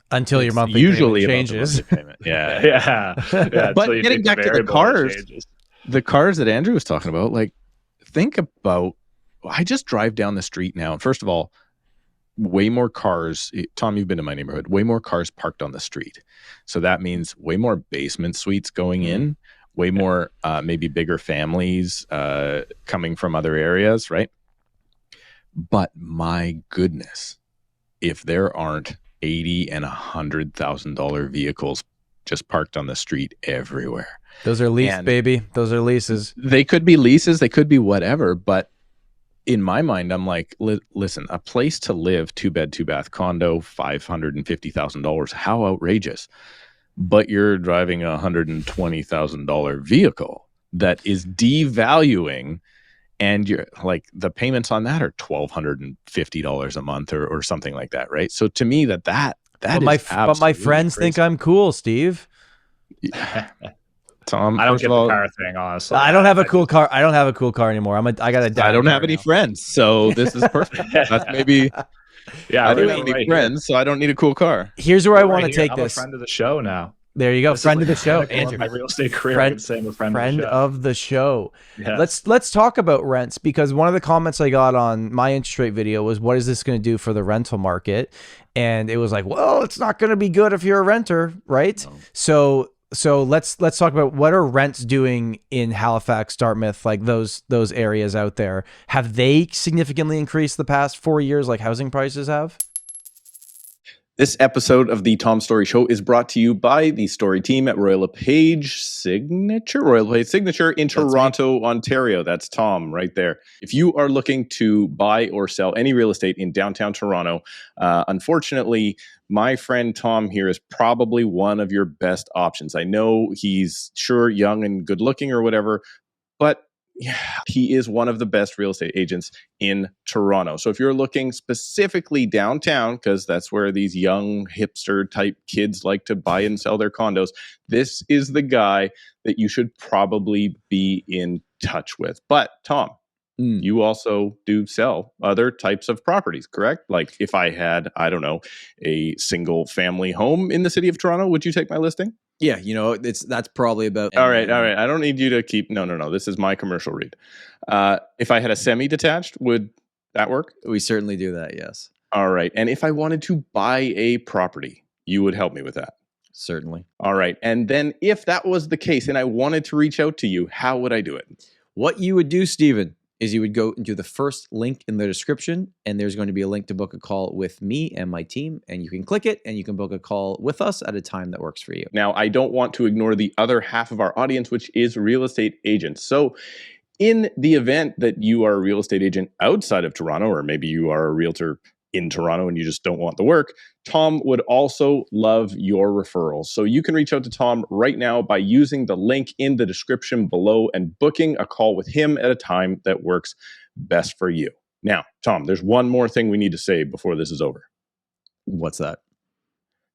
until your monthly usually payment changes. About the monthly payment. Yeah. But getting back to the cars that Andrew was talking about, like, think about, I just drive down the street now. And first of all, way more cars. Tom, you've been to my neighborhood. Way more cars parked on the street. So that means way more basement suites going in. Way more maybe bigger families coming from other areas, right? But my goodness, if there aren't $80,000 and $100,000 vehicles just parked on the street everywhere. Those are leases, baby. Those are leases. They could be leases. They could be whatever. But in my mind, I'm like, listen, a place to live, 2-bed, 2-bath condo, $550,000. How outrageous. But you're driving a $120,000 vehicle that is devaluing, and you're like, the payments on that are $1,250 a month or something like that, right? So to me, that but my friends think I'm cool, Steve. Tom, I don't get the car thing, honestly. I don't have a cool car. I don't have a cool car anymore. I don't have any friends, so this is perfect. That's maybe. Yeah, I don't have any friends, so I don't need a cool car. Here's where I want to take this. I'm a friend of the show now. There you go, friend of the show, Andrew. My real estate career, friend of the show. Yeah. Let's talk about rents, because one of the comments I got on my interest rate video was, "What is this going to do for the rental market?" And it was like, "Well, it's not going to be good if you're a renter, right?" No. So let's talk about what are rents doing in Halifax, Dartmouth, like those areas out there. Have they significantly increased the past 4 years, like housing prices have? This episode of the Tom Storey Show is brought to you by the Storey team at LePage Signature in Toronto, Ontario. That's Tom right there. If you are looking to buy or sell any real estate in downtown Toronto, unfortunately, my friend Tom here is probably one of your best options. I know he's young and good looking or whatever, but yeah, he is one of the best real estate agents in Toronto. So if you're looking specifically downtown, because that's where these young hipster type kids like to buy and sell their condos, this is the guy that you should probably be in touch with. But Tom, you also do sell other types of properties, correct? Like if I had, I don't know, a single family home in the city of Toronto, would you take my listing? Yeah, that's probably about. All right. I don't need you to keep. No. This is my commercial read. If I had a semi-detached, would that work? We certainly do that. Yes. All right. And if I wanted to buy a property, you would help me with that. Certainly. All right. And then if that was the case, and I wanted to reach out to you, how would I do it? What you would do, Stephen, is you would go into the first link in the description, and there's going to be a link to book a call with me and my team, and you can click it and you can book a call with us at a time that works for you. Now, I don't want to ignore the other half of our audience, which is real estate agents. So in the event that you are a real estate agent outside of Toronto, or maybe you are a realtor in Toronto and you just don't want the work, Tom would also love your referrals. So you can reach out to Tom right now by using the link in the description below and booking a call with him at a time that works best for you. Now, Tom, there's one more thing we need to say before this is over. What's that?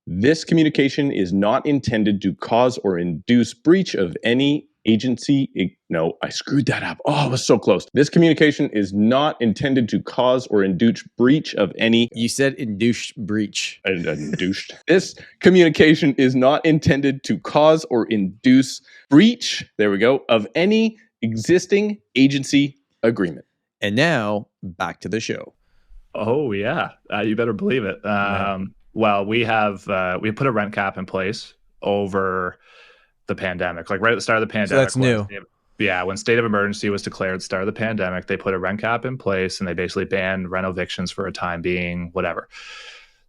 This communication is not intended to cause or induce breach of any agency. No, I screwed that up. Oh, I was so close. This communication is not intended to cause or induce breach of any. You said induce breach. Induced. This communication is not intended to cause or induce breach, there we go, of any existing agency agreement. And now back to the show. Oh yeah, you better believe it. Well, we put a rent cap in place over the pandemic, like right at the start of the pandemic. So that's new. When state of emergency was declared at the start of the pandemic, they put a rent cap in place and they basically banned rent evictions for a time being, whatever.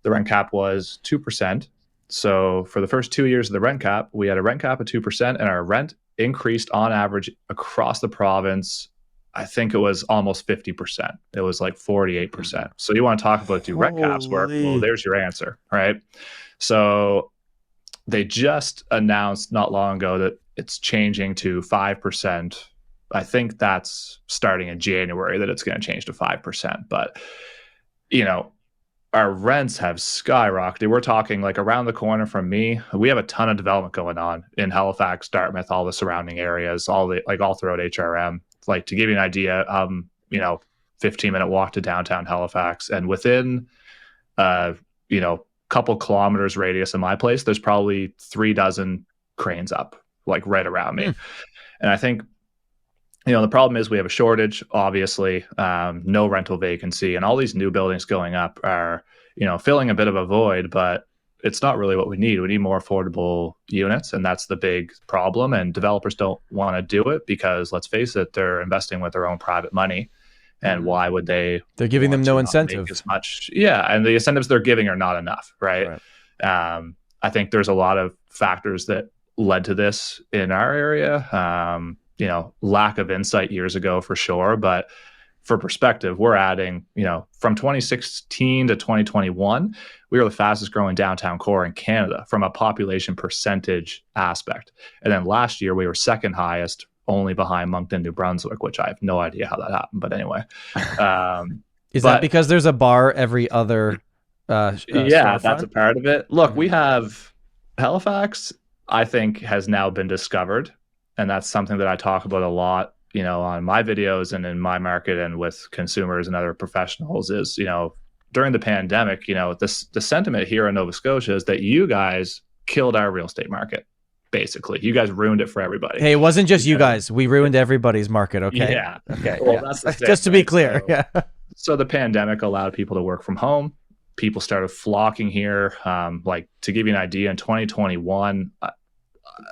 The rent cap was 2%. So for the first 2 years of the rent cap, we had a rent cap of 2%, and our rent increased on average across the province. I think it was almost 50%. It was like 48%. So you want to talk about do rent caps work? Well, there's your answer, right? So they just announced not long ago that it's changing to 5%. I think that's starting in January that it's going to change to 5%. But, our rents have skyrocketed. We're talking like around the corner from me. We have a ton of development going on in Halifax, Dartmouth, all the surrounding areas, all throughout HRM. Like to give you an idea, 15-minute walk to downtown Halifax, and within, couple kilometers radius of my place, there's probably 36 cranes up, like right around me. And I think, the problem is we have a shortage, obviously, no rental vacancy, and all these new buildings going up are, filling a bit of a void, but it's not really what we need. We need more affordable units, and that's the big problem. And developers don't want to do it because, let's face it, they're investing with their own private money. and why would they? They're giving them want no to not incentive. make as much. Yeah, and the incentives they're giving are not enough, right? I think there's a lot of factors that led to this in our area. Lack of insight years ago for sure, but for perspective, we're adding, from 2016 to 2021, we were the fastest growing downtown core in Canada from a population percentage aspect. And then last year, we were second highest, only behind Moncton, New Brunswick, which I have no idea how that happened. But anyway. Is that because there's a bar every other yeah, that's a part of it. Look, we have Halifax, I think, has now been discovered. And that's something that I talk about a lot, on my videos and in my market and with consumers and other professionals is, during the pandemic, the sentiment here in Nova Scotia is that you guys killed our real estate market. Basically, you guys ruined it for everybody. Hey, it wasn't just you guys. We ruined everybody's market. Okay. Yeah. Okay. Well, that's the thing, just to be clear. So the pandemic allowed people to work from home. People started flocking here. Like, to give you an idea, in 2021,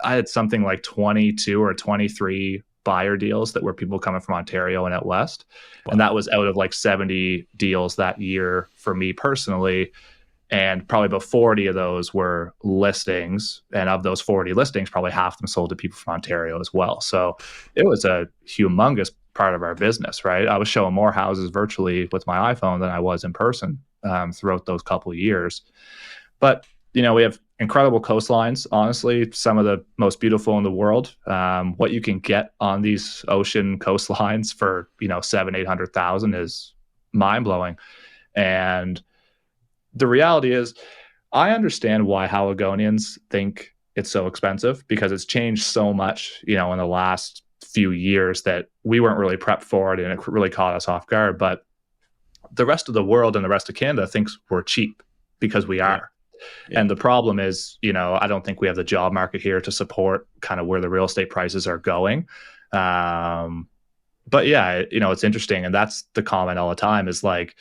I had something like 22 or 23 buyer deals that were people coming from Ontario and out west. Wow. And that was out of like 70 deals that year for me personally. And probably about 40 of those were listings. And of those 40 listings, probably half of them sold to people from Ontario as well. So it was a humongous part of our business, right? I was showing more houses virtually with my iPhone than I was in person throughout those couple of years. But, we have incredible coastlines, honestly, some of the most beautiful in the world. What you can get on these ocean coastlines for, $700,000-800,000 is mind-blowing. And the reality is, I understand why Haligonians think it's so expensive, because it's changed so much, in the last few years that we weren't really prepped for it, and it really caught us off guard. But the rest of the world and the rest of Canada thinks we're cheap because we are. Yeah. And the problem is, I don't think we have the job market here to support kind of where the real estate prices are going. But yeah, it's interesting. And that's the comment all the time is like,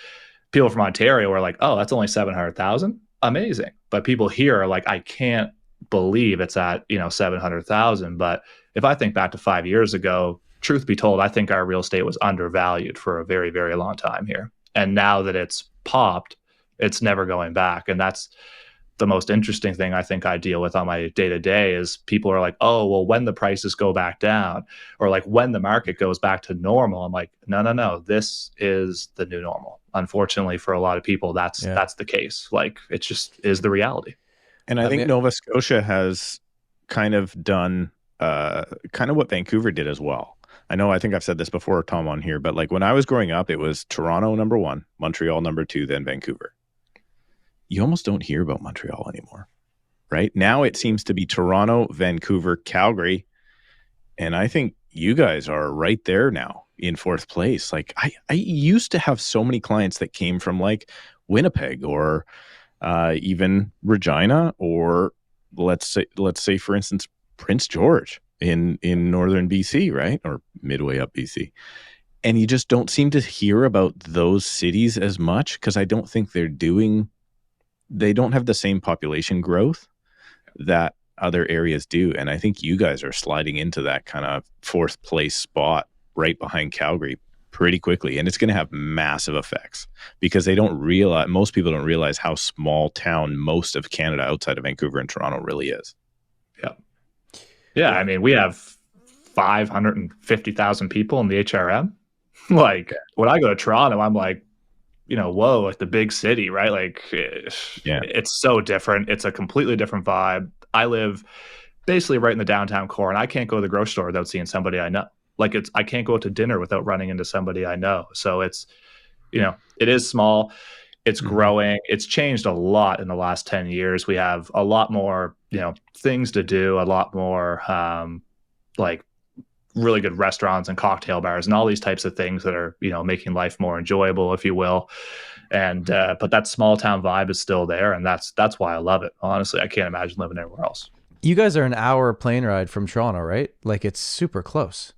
people from Ontario are like, oh, that's only 700,000. Amazing. But people here are like, I can't believe it's at, 700,000. But if I think back to 5 years ago, truth be told, I think our real estate was undervalued for a very, very long time here. And now that it's popped, it's never going back. And that's the most interesting thing I think I deal with on my day-to-day is people are like, oh, well, when the prices go back down, or like when the market goes back to normal, I'm like, no, this is the new normal. Unfortunately, for a lot of people, that's the case. Like, it just is the reality. And I think Nova Scotia has kind of done kind of what Vancouver did as well. I think I've said this before, Tom, on here, but like when I was growing up, it was Toronto number 1, Montreal number 2, then Vancouver. You almost don't hear about Montreal anymore, right? Now it seems to be Toronto, Vancouver, Calgary. And I think you guys are right there now in 4th place. Like I used to have so many clients that came from like Winnipeg or even Regina, or let's say for instance, Prince George in northern BC, right? Or midway up BC. And you just don't seem to hear about those cities as much because I don't think they don't have the same population growth that other areas do. And I think you guys are sliding into that kind of 4th place spot right behind Calgary pretty quickly. And it's going to have massive effects because most people don't realize how small town most of Canada outside of Vancouver and Toronto really is. Yeah. I mean, we have 550,000 people in the HRM. Like when I go to Toronto, I'm like, whoa, like the big city, right? Like, it's so different. It's a completely different vibe. I live basically right in the downtown core, and I can't go to the grocery store without seeing somebody I know. Like I can't go out to dinner without running into somebody I know. So it's, it is small. It's growing. It's changed a lot in the last 10 years. We have a lot more, things to do, a lot more, like really good restaurants and cocktail bars and all these types of things that are, making life more enjoyable, if you will. And, but that small town vibe is still there. And that's why I love it. Honestly, I can't imagine living anywhere else. You guys are an hour plane ride from Toronto, right? Like it's super close.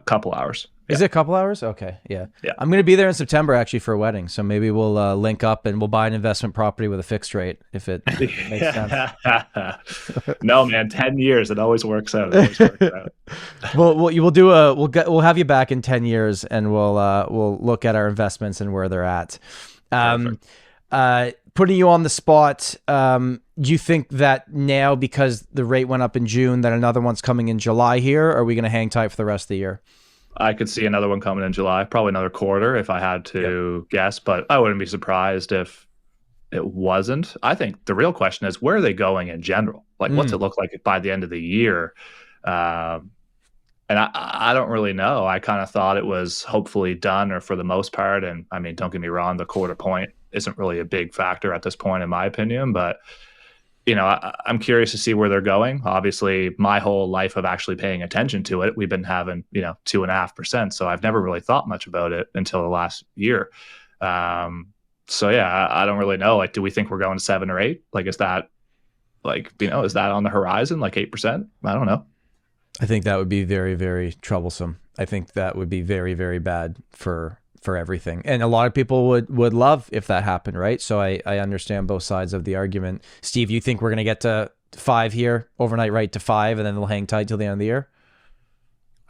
Couple hours. Is it a couple hours? Okay. Yeah. Yeah. I'm going to be there in September actually for a wedding. So maybe we'll link up and we'll buy an investment property with a fixed rate if it makes sense. No, man, 10 years. It always works out. It always works out. We'll have you back in 10 years and we'll look at our investments and where they're at. Putting you on the spot, do you think that now because the rate went up in June that another one's coming in July here? Or are we going to hang tight for the rest of the year? I could see another one coming in July, probably another quarter if I had to guess, but I wouldn't be surprised if it wasn't. I think the real question is, where are they going in general? Like, what's it look like by the end of the year? And I don't really know. I kind of thought it was hopefully done, or for the most part. And I mean, don't get me wrong, the quarter point isn't really a big factor at this point, in my opinion, but I'm curious to see where they're going. Obviously, my whole life of actually paying attention to it, we've been having, 2.5%. So I've never really thought much about it until the last year. So yeah, I don't really know. Like, do we think we're going to 7 or 8? Like, is that is that on the horizon? Like 8%? I don't know. I think that would be very, very troublesome. I think that would be very, very bad for everything. And a lot of people would love if that happened, right? So I understand both sides of the argument. Steve, you think we're going to get to 5 here, overnight right to 5, and then they'll hang tight till the end of the year?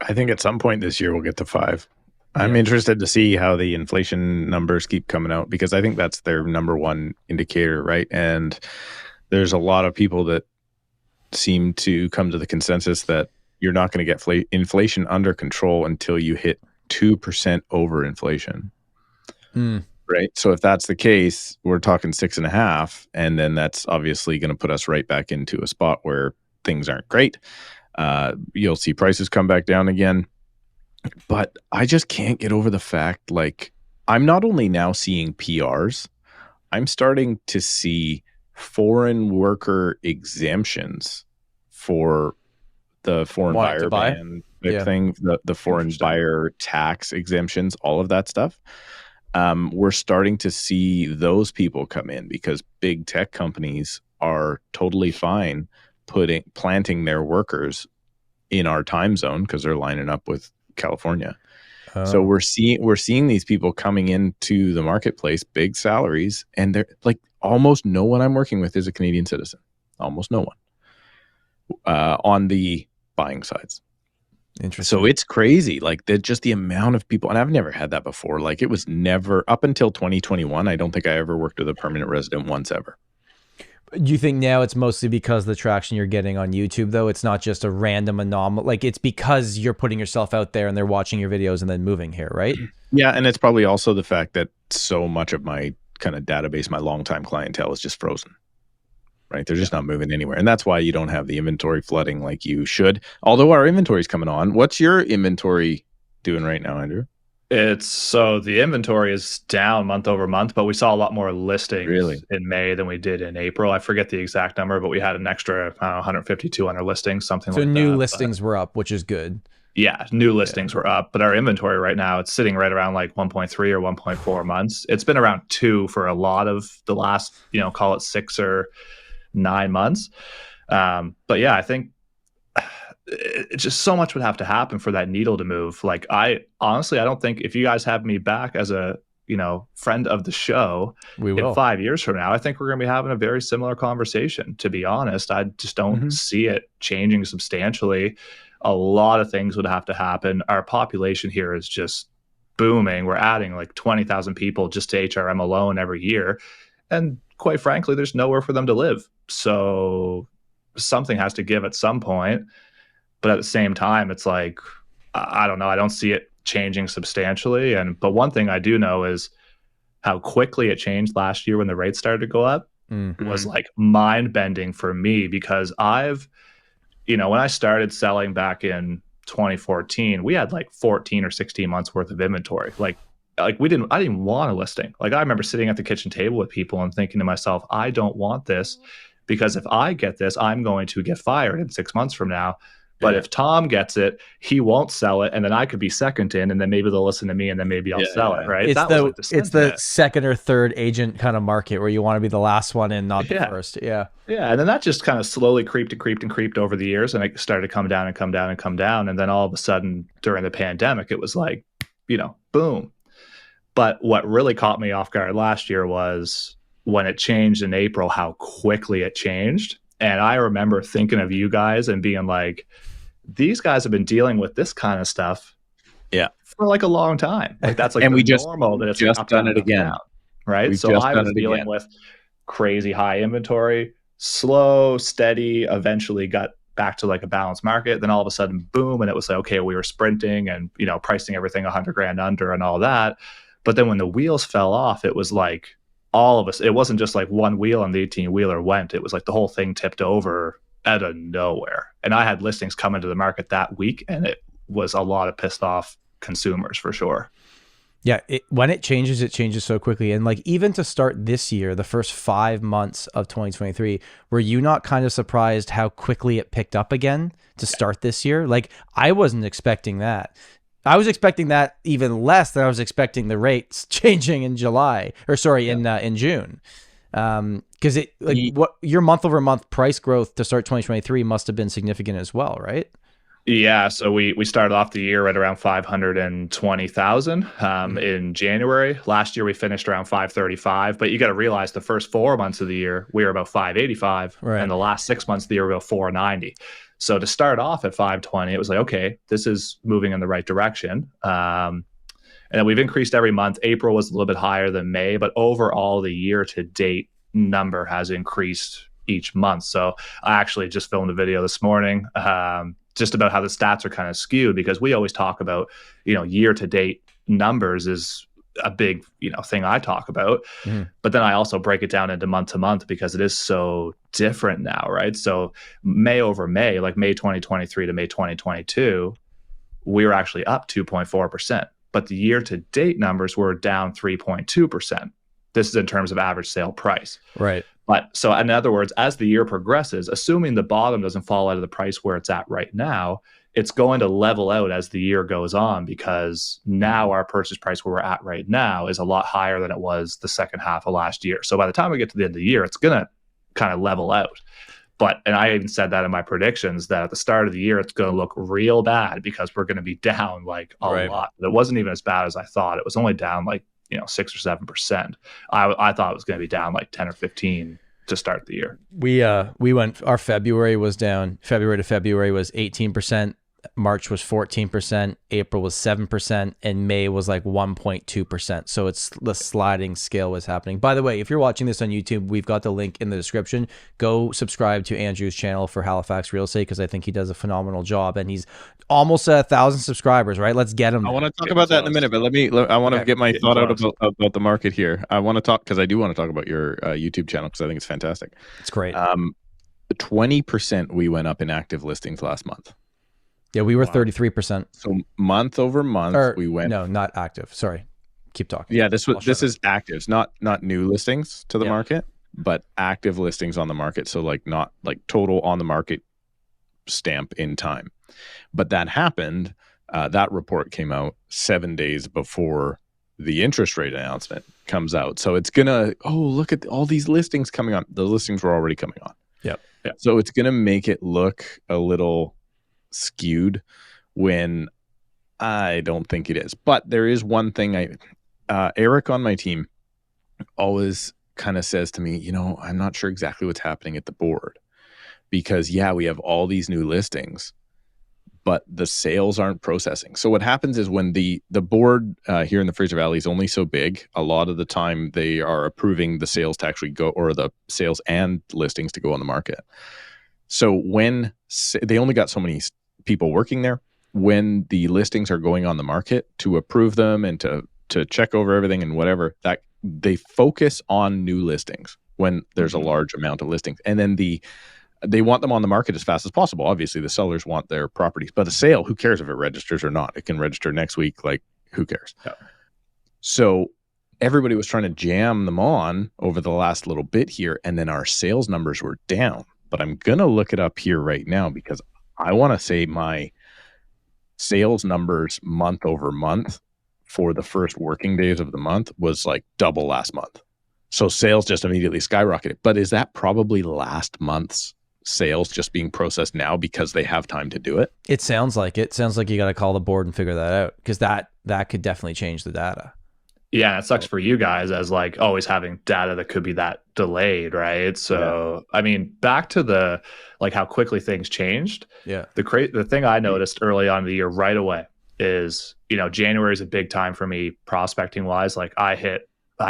I think at some point this year we'll get to 5. I'm interested to see how the inflation numbers keep coming out, because I think that's their number one indicator, right? And there's a lot of people that seem to come to the consensus that you're not going to get inflation under control until you hit 2% over inflation. Right. So if that's the case, we're talking 6.5, and then that's obviously going to put us right back into a spot where things aren't great. You'll see prices come back down again. But I just can't get over the fact, like, I'm not only now seeing PRs, I'm starting to see foreign worker exemptions for the foreign buyer ban thing, the foreign buyer tax exemptions, all of that stuff. We're starting to see those people come in because big tech companies are totally fine planting their workers in our time zone because they're lining up with California. So we're seeing these people coming into the marketplace, big salaries, and they're like, almost no one I'm working with is a Canadian citizen. Almost no one on the buying sides. Interesting. So it's crazy, like just the amount of people, and I've never had that before. Like, it was never up until 2021. I don't think I ever worked with a permanent resident once ever. Do you think now it's mostly because of the traction you're getting on YouTube, though? It's not just a random anomaly. Like, it's because you're putting yourself out there and they're watching your videos and then moving here, right? Yeah, and it's probably also the fact that so much of my kind of database, my longtime clientele, is just frozen. Right? They're just not moving anywhere. And that's why you don't have the inventory flooding like you should. Although our inventory is coming on. What's your inventory doing right now, Andrew? So the inventory is down month over month, but we saw a lot more listings in May than we did in April. I forget the exact number, but we had an extra 150, 200 listings, something like that. So new listings were up, which is good. Yeah, new listings were up, but our inventory right now, it's sitting right around like 1.3 or 1.4 months. It's been around 2 for a lot of the last, call it 6 or 9 months. But yeah, I think it's just so much would have to happen for that needle to move. Like, I don't think, if you guys have me back as a, friend of the show, we will. In 5 years from now, I think we're going to be having a very similar conversation. To be honest, I just don't see it changing substantially. A lot of things would have to happen. Our population here is just booming. We're adding like 20,000 people just to HRM alone every year. And quite frankly, there's nowhere for them to live. So something has to give at some point. But at the same time, it's like, I don't know. I don't see it changing substantially. But one thing I do know is how quickly it changed last year when the rates started to go up was like mind bending for me, because when I started selling back in 2014, we had like 14 or 16 months worth of inventory. Like I didn't want a listing. Like, I remember sitting at the kitchen table with people and thinking to myself, I don't want this, because if I get this, I'm going to get fired in 6 months from now. But if Tom gets it, he won't sell it, and then I could be second in, and then maybe they'll listen to me, and then maybe I'll sell it, right? It's the second or third agent kind of market where you want to be the last one in, not the first. Yeah. Yeah, and then that just kind of slowly creeped over the years, and it started to come down and come down and come down, and then all of a sudden during the pandemic, it was like, boom. But what really caught me off guard last year was when it changed in April, how quickly it changed. And I remember thinking of you guys and being like, these guys have been dealing with this kind of stuff for like a long time. Like that's like and normal that it's just up, done down, it again. Down, right? So I was dealing with crazy high inventory, slow, steady, eventually got back to like a balanced market. Then all of a sudden, boom. And it was like, okay, we were sprinting and, pricing everything $100,000 under and all that. But then when the wheels fell off, it was like all of us, it wasn't just like one wheel on the 18-wheeler went. It was like the whole thing tipped over out of nowhere. And I had listings come into the market that week, and it was a lot of pissed off consumers for sure. Yeah, when it changes so quickly. And like even to start this year, the first 5 months of 2023, were you not kind of surprised how quickly it picked up again to start this year? Like I wasn't expecting that. I was expecting that even less than I was expecting the rates changing in July, or sorry, in June. Because what your month over month price growth to start 2023 must have been significant as well, right? Yeah, so we started off the year at around 520,000 in January. Last year we finished around 535, but you got to realize the first 4 months of the year we were about 585, and the last 6 months of the year we were about 490. So to start off at 520, it was like, okay, this is moving in the right direction. And then we've increased every month. April was a little bit higher than May, but overall the year to date number has increased each month. So I actually just filmed a video this morning just about how the stats are kind of skewed, because we always talk about, year to date numbers is a big, thing I talk about. Mm-hmm. But then I also break it down into month to month because it is so different now, right? So May over May, like May 2023 to May 2022, we were actually up 2.4%. But the year to date numbers were down 3.2%. This is in terms of average sale price. Right. But so in other words, as the year progresses, assuming the bottom doesn't fall out of the price where it's at right now, it's going to level out as the year goes on, because now our purchase price where we're at right now is a lot higher than it was the second half of last year. So by the time we get to the end of the year, it's going to kind of level out. And I even said that in my predictions, that at the start of the year, it's going to look real bad because we're going to be down like a lot. But it wasn't even as bad as I thought. It was only down like 6 or 7%. I thought it was going to be down like 10 or 15 to start the year. We went, our February was down. February to February was 18%. March was 14%, April was 7%, and May was like 1.2%. So it's the sliding scale was happening. By the way, if you're watching this on YouTube, we've got the link in the description. Go subscribe to Andrew's channel for Halifax Real Estate, because I think he does a phenomenal job, and he's almost 1,000 subscribers, right? Let's get him. I want to talk about that in a minute, but I want to get my thought out about the market here. I want to talk, because I do want to talk about your YouTube channel, because I think it's fantastic. It's great. 20% we went up in active listings last month. Yeah, we were 33%. So month over month, we went. No, not active. Sorry, keep talking. Yeah, this is actives, not new listings to the market, but active listings on the market. So like not like total on the market stamp in time. But that happened. That report came out 7 days before the interest rate announcement comes out. So it's gonna look at all these listings coming on. The listings were already coming on. Yep. Yeah. So it's gonna make it look a little skewed when I don't think it is. But there is one thing Eric on my team always kind of says to me, I'm not sure exactly what's happening at the board, because we have all these new listings, but the sales aren't processing. So what happens is when the board here in the Fraser Valley is only so big, a lot of the time they are approving the sales to actually go, or the sales and listings to go on the market. So when they only got so many people working there, when the listings are going on the market to approve them and to check over everything and whatever, that they focus on new listings when there's a large amount of listings. And then they want them on the market as fast as possible. Obviously, the sellers want their properties, but a sale, who cares if it registers or not? It can register next week. Like, who cares? Yeah. So everybody was trying to jam them on over the last little bit here, and then our sales numbers were down. But I'm going to look it up here right now, because I want to say my sales numbers month over month for the first working days of the month was like double last month. So sales just immediately skyrocketed. But is that probably last month's sales just being processed now because they have time to do it? It sounds like it. Sounds like you got to call the board and figure that out, because that could definitely change the data. Yeah, it sucks for you guys as like always having data that could be that delayed, right? So, I mean, back to the like how quickly things changed. Yeah. The thing I noticed early on in the year right away is, January is a big time for me prospecting wise. Like I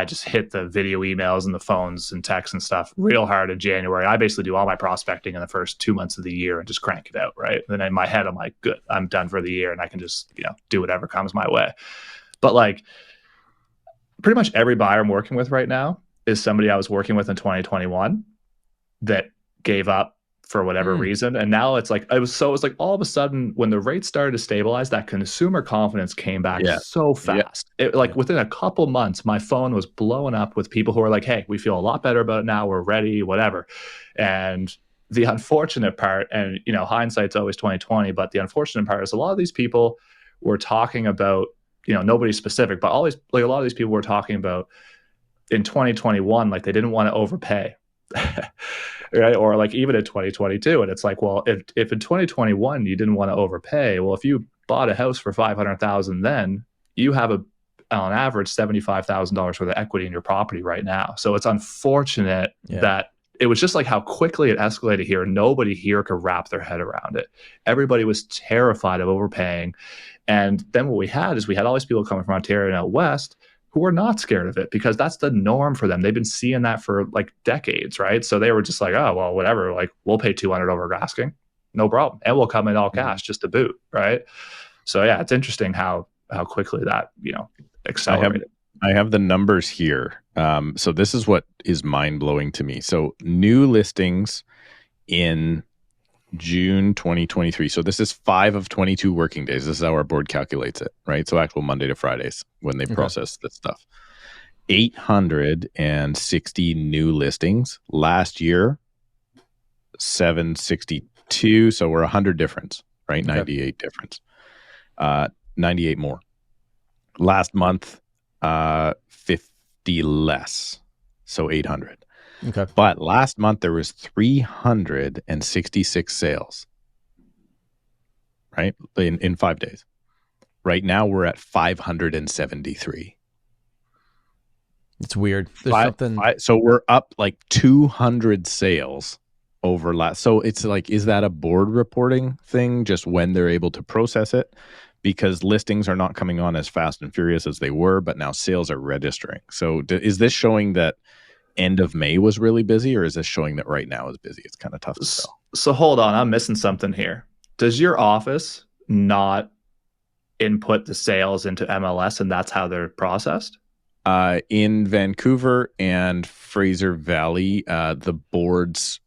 just hit the video emails and the phones and texts and stuff real hard in January. I basically do all my prospecting in the first 2 months of the year and just crank it out, right? And then in my head, I'm like, good, I'm done for the year and I can just, do whatever comes my way. But like, pretty much every buyer I'm working with right now is somebody I was working with in 2021 that gave up for whatever reason. And now it's like, it was like all of a sudden when the rates started to stabilize, that consumer confidence came back so fast. Within a couple months, my phone was blowing up with people who are like, hey, we feel a lot better about it now. We're ready, whatever. And the unfortunate part, and hindsight's always 2020, but the unfortunate part is a lot of these people were talking about, nobody specific, but always like a lot of these people were talking about in 2021, like they didn't want to overpay, right? Or like even in 2022. And it's like, well, if in 2021 you didn't want to overpay, well, if you bought a house for $500,000, then you have on average $75,000 worth of equity in your property right now. So it's unfortunate that it was just like how quickly it escalated here. Nobody here could wrap their head around it. Everybody was terrified of overpaying. And then what we had is we had all these people coming from Ontario and out west who were not scared of it because that's the norm for them. They've been seeing that for like decades, right? So they were just like, oh, well, whatever. Like we'll pay $200 over asking, no problem. And we'll come in all cash just to boot, right? So yeah, it's interesting how quickly that, accelerated. I have the numbers here. So this is what is mind-blowing to me. So new listings in June 2023. So this is 5 of 22 working days. This is how our board calculates it, right? So actual Monday to Fridays when they process this stuff. 860 new listings. Last year, 762. So we're 100 difference, right? 98 difference. 98 more. Last month, 50 less. So 800. Okay. But last month there was 366 sales, right? In 5 days. Right now we're at 573. It's weird. There's something. So we're up like 200 sales over last. So it's like, is that a board reporting thing? Just when they're able to process it? Because listings are not coming on as fast and furious as they were, but now sales are registering. So is this showing that end of May was really busy, or is this showing that right now is busy? It's kind of tough to tell. So hold on, I'm missing something here. Does your office not input the sales into MLS and that's how they're processed? In Vancouver and Fraser Valley, the boards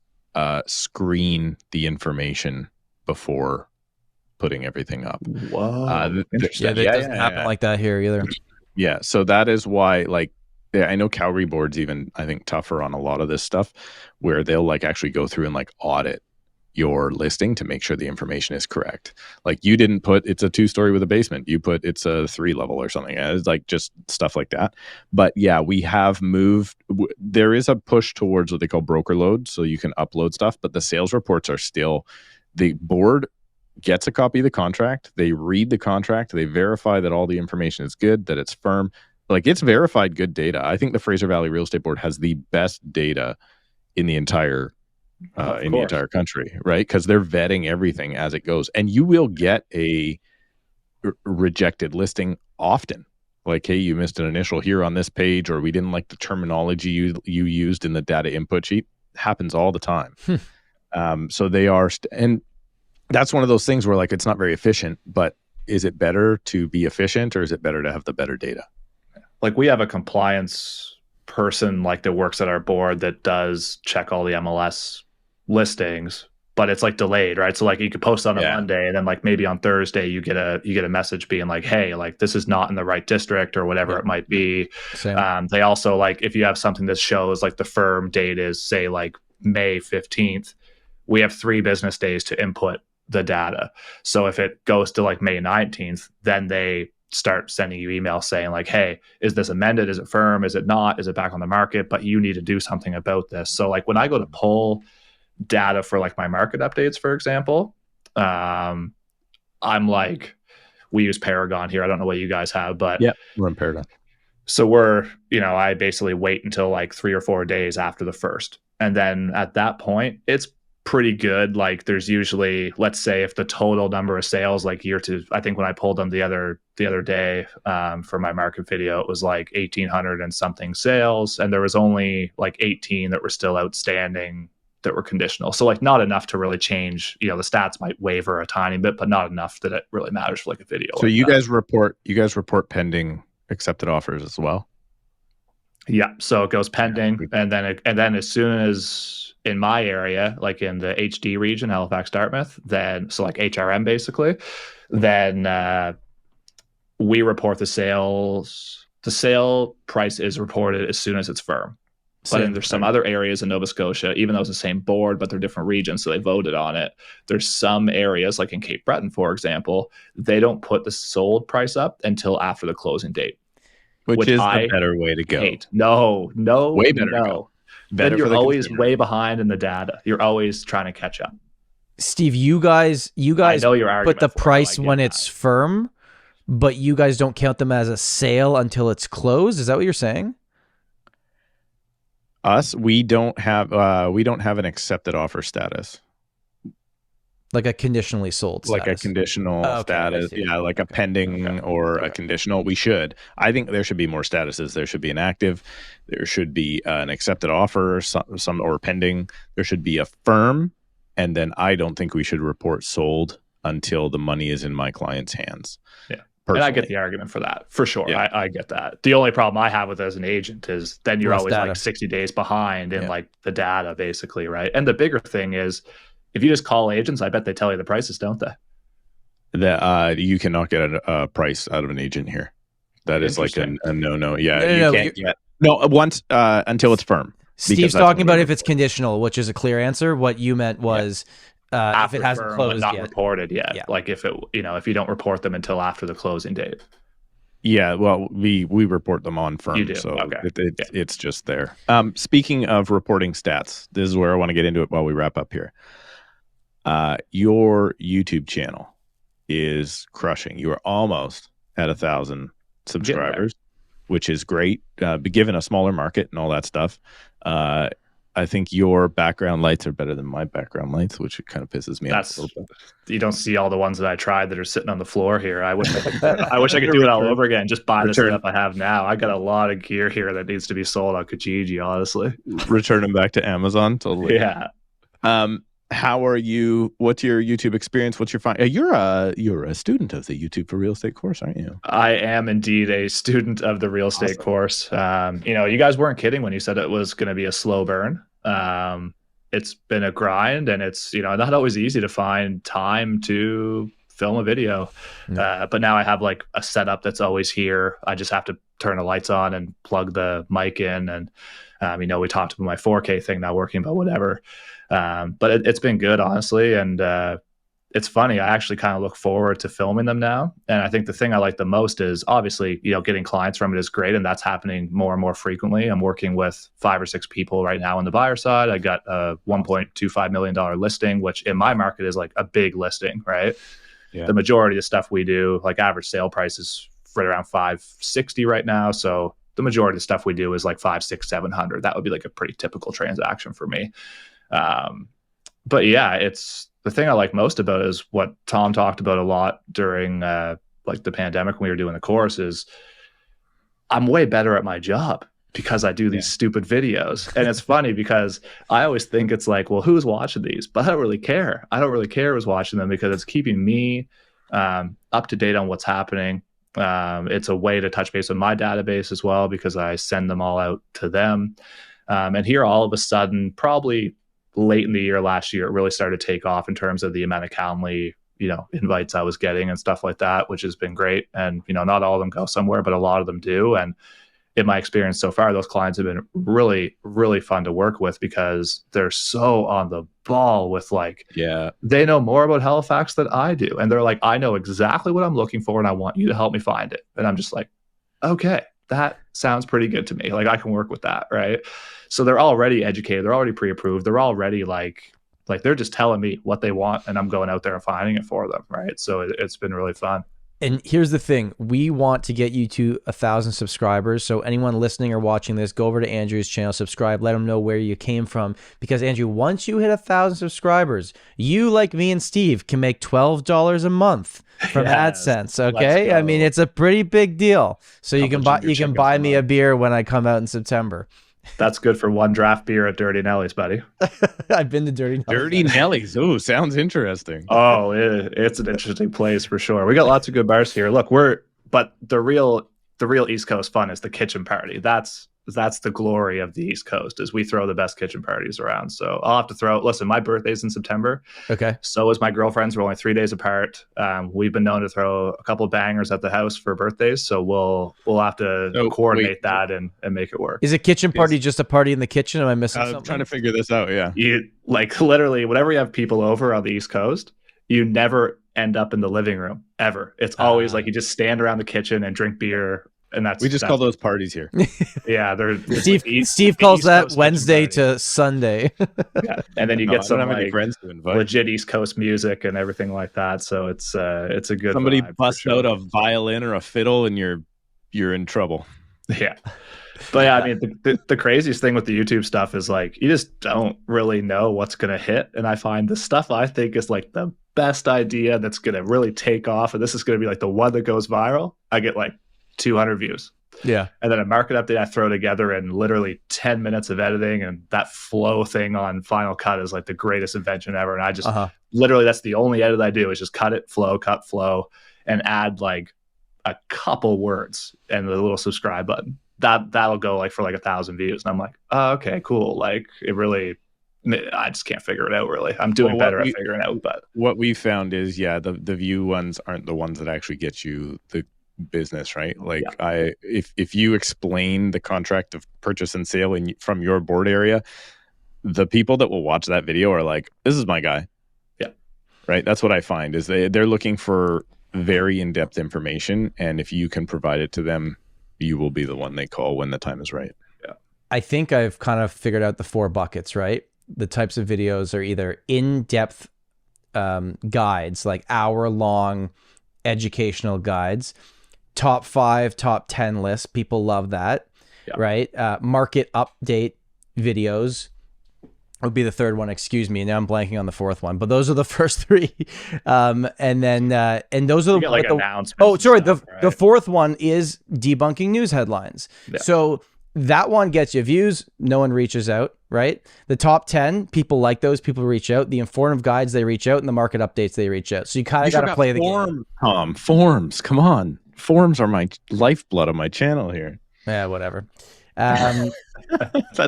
screen the information before putting everything up. Whoa. Interesting. It doesn't happen like that here either. Yeah. So that is why, like, I know Calgary boards even, I think, tougher on a lot of this stuff, where they'll like actually go through and like audit your listing to make sure the information is correct. Like you didn't put it's a 2-story with a basement. You put it's a 3-level or something. It's like just stuff like that. But yeah, we have moved. There is a push towards what they call broker load. So you can upload stuff, but the sales reports are still, the board gets a copy of the contract. They read the contract. They verify that all the information is good, that it's firm. Like it's verified good data. I think the Fraser Valley Real Estate Board has the best data in the entire the entire country, right? Because they're vetting everything as it goes, and you will get a rejected listing often. Like, hey, you missed an initial here on this page, or we didn't like the terminology you used in the data input sheet. Happens all the time. So they are, and that's one of those things where like it's not very efficient. But is it better to be efficient, or is it better to have the better data? Like we have a compliance person like that works at our board that does check all the MLS listings, but it's like delayed, right? So like you could post on a Monday, and then like maybe on Thursday you get a message being like, hey, like this is not in the right district or whatever it might be. They also, like, if you have something that shows like the firm date is say like May 15th, we have 3 business days to input the data. So if it goes to like May 19th, then they start sending you emails saying like, hey, is this amended? Is it firm? Is it not? Is it back on the market? But you need to do something about this. So like when I go to pull data for like my market updates, for example, I'm like, we use Paragon here. I don't know what you guys have, but yeah, we're in Paragon. So I basically wait until like 3 or 4 days after the first. And then at that point, it's pretty good. Like there's usually, let's say if the total number of sales like I think when I pulled them the other day for my market video, it was like 1,800 and something sales. And there was only like 18 that were still outstanding that were conditional. So like not enough to really change, the stats might waver a tiny bit, but not enough that it really matters for like a video. So like you guys report pending accepted offers as well? Yeah. So it goes pending. And then as soon as in my area, like in the HD region, Halifax, Dartmouth, so like HRM basically, then we report the sales. The sale price is reported as soon as it's firm. But then there's some other areas in Nova Scotia, even though it's the same board, but they're different regions, so they voted on it. There's some areas, like in Cape Breton, for example, they don't put the sold price up until after the closing date. Which is the better way to go. Hate. No. Way better to go. Better. Then you're always way behind in the data. You're always trying to catch up. Steve, you guys I know your argument put the price when it's firm, but you guys don't count them as a sale until it's closed. Is that what you're saying? Us, we don't have an accepted offer status. Like a conditionally sold status. Like a conditional status. Yeah, like a pending or a conditional. We should. I think there should be more statuses. There should be an active. There should be an accepted offer or some or pending. There should be a firm. And then I don't think we should report sold until the money is in my client's hands. Yeah. Personally. And I get the argument for that, for sure. Yeah. I get that. The only problem I have with it as an agent is then you're always like 60 days behind in like the data, basically, right? And the bigger thing is, if you just call agents, I bet they tell you the prices, don't they? That you cannot get a price out of an agent here. That is like a no. Yeah, you can't get once until it's firm. Steve's talking about if it's conditional, which is a clear answer. What you meant was if it hasn't closed not yet. Reported yet. Yeah. Like if you don't report them until after the closing date. Yeah, well, we report them on firm, you do. So okay. It's just there. Speaking of reporting stats, this is where I want to get into it while we wrap up here. Your YouTube channel is crushing. You are almost at 1,000 subscribers, which is great. Given a smaller market and all that stuff, I think your background lights are better than my background lights, which kind of pisses me off a little bit. You don't see all the ones that I tried that are sitting on the floor here. I wish I could do it all over again. Just buy the stuff I have now. I got a lot of gear here that needs to be sold on Kijiji, honestly. Return them back to Amazon. Totally. Yeah. How are you? What's your YouTube experience? What's your you're a student of the YouTube for Real Estate course, aren't you? I am indeed a student of the Real Estate course. You guys weren't kidding when you said it was going to be a slow burn. It's been a grind, and it's not always easy to find time to film a video. But now I have like a setup that's always here. I just have to turn the lights on and plug the mic in, and we talked about my 4K thing not working, but whatever. But it's been good, honestly. And it's funny. I actually kind of look forward to filming them now. And I think the thing I like the most is obviously, getting clients from it is great. And that's happening more and more frequently. I'm working with 5 or 6 people right now on the buyer side. I got a $1.25 million listing, which in my market is like a big listing, right? Yeah. The majority of the stuff we do, like average sale price is right around 560 right now. So the majority of the stuff we do is like 500, 600, 700. That would be like a pretty typical transaction for me. But yeah, it's the thing I like most about it is what Tom talked about a lot during like the pandemic when we were doing the course is I'm way better at my job because I do these stupid videos. And it's funny because I always think it's like, well, who's watching these? But I don't really care. I don't really care who's watching them because it's keeping me up to date on what's happening. It's a way to touch base with my database as well because I send them all out to them. And here all of a sudden, probably late in the year last year, it really started to take off in terms of the amount of Calendly, invites I was getting and stuff like that, which has been great. And, not all of them go somewhere, but a lot of them do. And in my experience so far, those clients have been really, really fun to work with because they're so on the ball with like, they know more about Halifax than I do. And they're like, I know exactly what I'm looking for and I want you to help me find it. And I'm just like, okay, that sounds pretty good to me. Like I can work with that. Right. So they're already educated. They're already pre-approved. They're already like they're just telling me what they want and I'm going out there and finding it for them. Right. So it's been really fun. And here's the thing. We want to get you to 1,000 subscribers. So anyone listening or watching this, go over to Andrew's channel, subscribe, let him know where you came from. Because Andrew, once you hit 1,000 subscribers, you, like me and Steve, can make $12 a month from AdSense. Okay. I mean, it's a pretty big deal. So you can buy me a beer when I come out in September. That's good for one draft beer at Dirty Nelly's, buddy. I've been to Dirty Nelly's. Dirty Nelly's. Ooh, sounds interesting. Oh, it's an interesting place for sure. We got lots of good bars here. Look, but the real East Coast fun is the kitchen party. That's the glory of the East Coast, is we throw the best kitchen parties around. So I'll have to listen, my birthday's in September. Okay. So is my girlfriend's. We're only 3 days apart. We've been known to throw a couple of bangers at the house for birthdays. So we'll have to coordinate that and make it work. Is a kitchen party just a party in the kitchen? Am I missing something? I'm trying to figure this out. Yeah. You like literally whenever you have people over on the East Coast, you never end up in the living room ever. It's always like you just stand around the kitchen and drink beer. And we just call those parties here. Yeah, they're Steve calls that Wednesday to Sunday. Yeah. And then you get some like friends to invite. Legit East Coast music and everything like that. So it's a good. Somebody busts out a violin or a fiddle, and you're in trouble. Yeah, but yeah, I mean the craziest thing with the YouTube stuff is like you just don't really know what's gonna hit, and I find the stuff I think is like the best idea that's gonna really take off, and this is gonna be like the one that goes viral. I get like 200 views. Yeah. And then a market update I throw together in literally 10 minutes of editing, and that flow thing on Final Cut is like the greatest invention ever. And I just literally, that's the only edit I do is just cut, flow, and add like a couple words and the little subscribe button. That'll go like for like 1,000 views. And I'm like, oh, okay, cool. Like it really, I just can't figure it out really. I'm doing better at figuring it out. But what we found is, the view ones aren't the ones that actually get you the business, right? Like if you explain the contract of purchase and sale from your board area, the people that will watch that video are like, this is my guy. Yeah. Right. That's what I find is they're looking for very in-depth information. And if you can provide it to them, you will be the one they call when the time is right. Yeah. I think I've kind of figured out the 4 buckets, right? The types of videos are either in-depth guides, like hour-long educational guides, top 5, top 10 lists. People love that, right? Market update videos would be the third one. Excuse me. Now I'm blanking on the 4th one, but those are the first 3. And then, and those are the, like announcements. Oh, sorry. The 4th one is debunking news headlines. Yeah. So that one gets you views. No one reaches out, right? The top 10, people like those. People reach out. The informative guides, they reach out, and the market updates, they reach out. So you kind of got to play the game. Tom, forms. Come on. Forms are my lifeblood of my channel here. Yeah, whatever. That's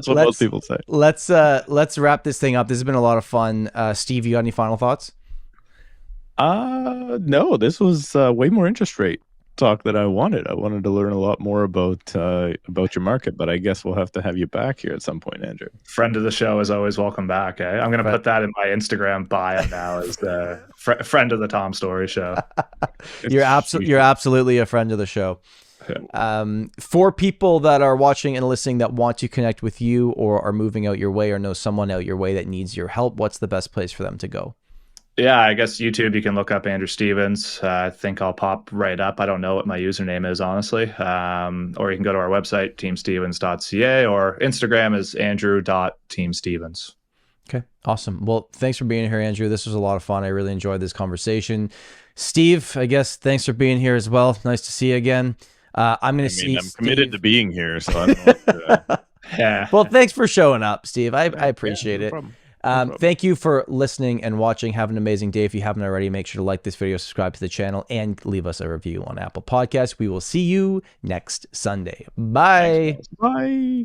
what most people say. Let's wrap this thing up. This has been a lot of fun. Steve, you got any final thoughts? No, this was way more interest rate talk that I wanted. I wanted to learn a lot more about your market, but I guess we'll have to have you back here at some point, Andrew. Friend of the show is always welcome back. Eh? I'm going to put that in my Instagram bio now as the friend of the Tom Storey Show. You're absolutely a friend of the show. For people that are watching and listening that want to connect with you or are moving out your way or know someone out your way that needs your help, what's the best place for them to go? Yeah, I guess YouTube, you can look up Andrew Stevens. I think I'll pop right up. I don't know what my username is, honestly. Or you can go to our website, teamstevens.ca, or Instagram is andrew.teamstevens. Okay, awesome. Well, thanks for being here, Andrew. This was a lot of fun. I really enjoyed this conversation. Steve, I guess thanks for being here as well. Nice to see you again. I'm committed to being here, so I don't know. Yeah. Well, thanks for showing up, Steve. I appreciate it. Problem. Thank you for listening and watching. Have an amazing day. If you haven't already, make sure to like this video, subscribe to the channel, and leave us a review on Apple Podcasts. We will see you next Sunday. Bye. Thanks, bye.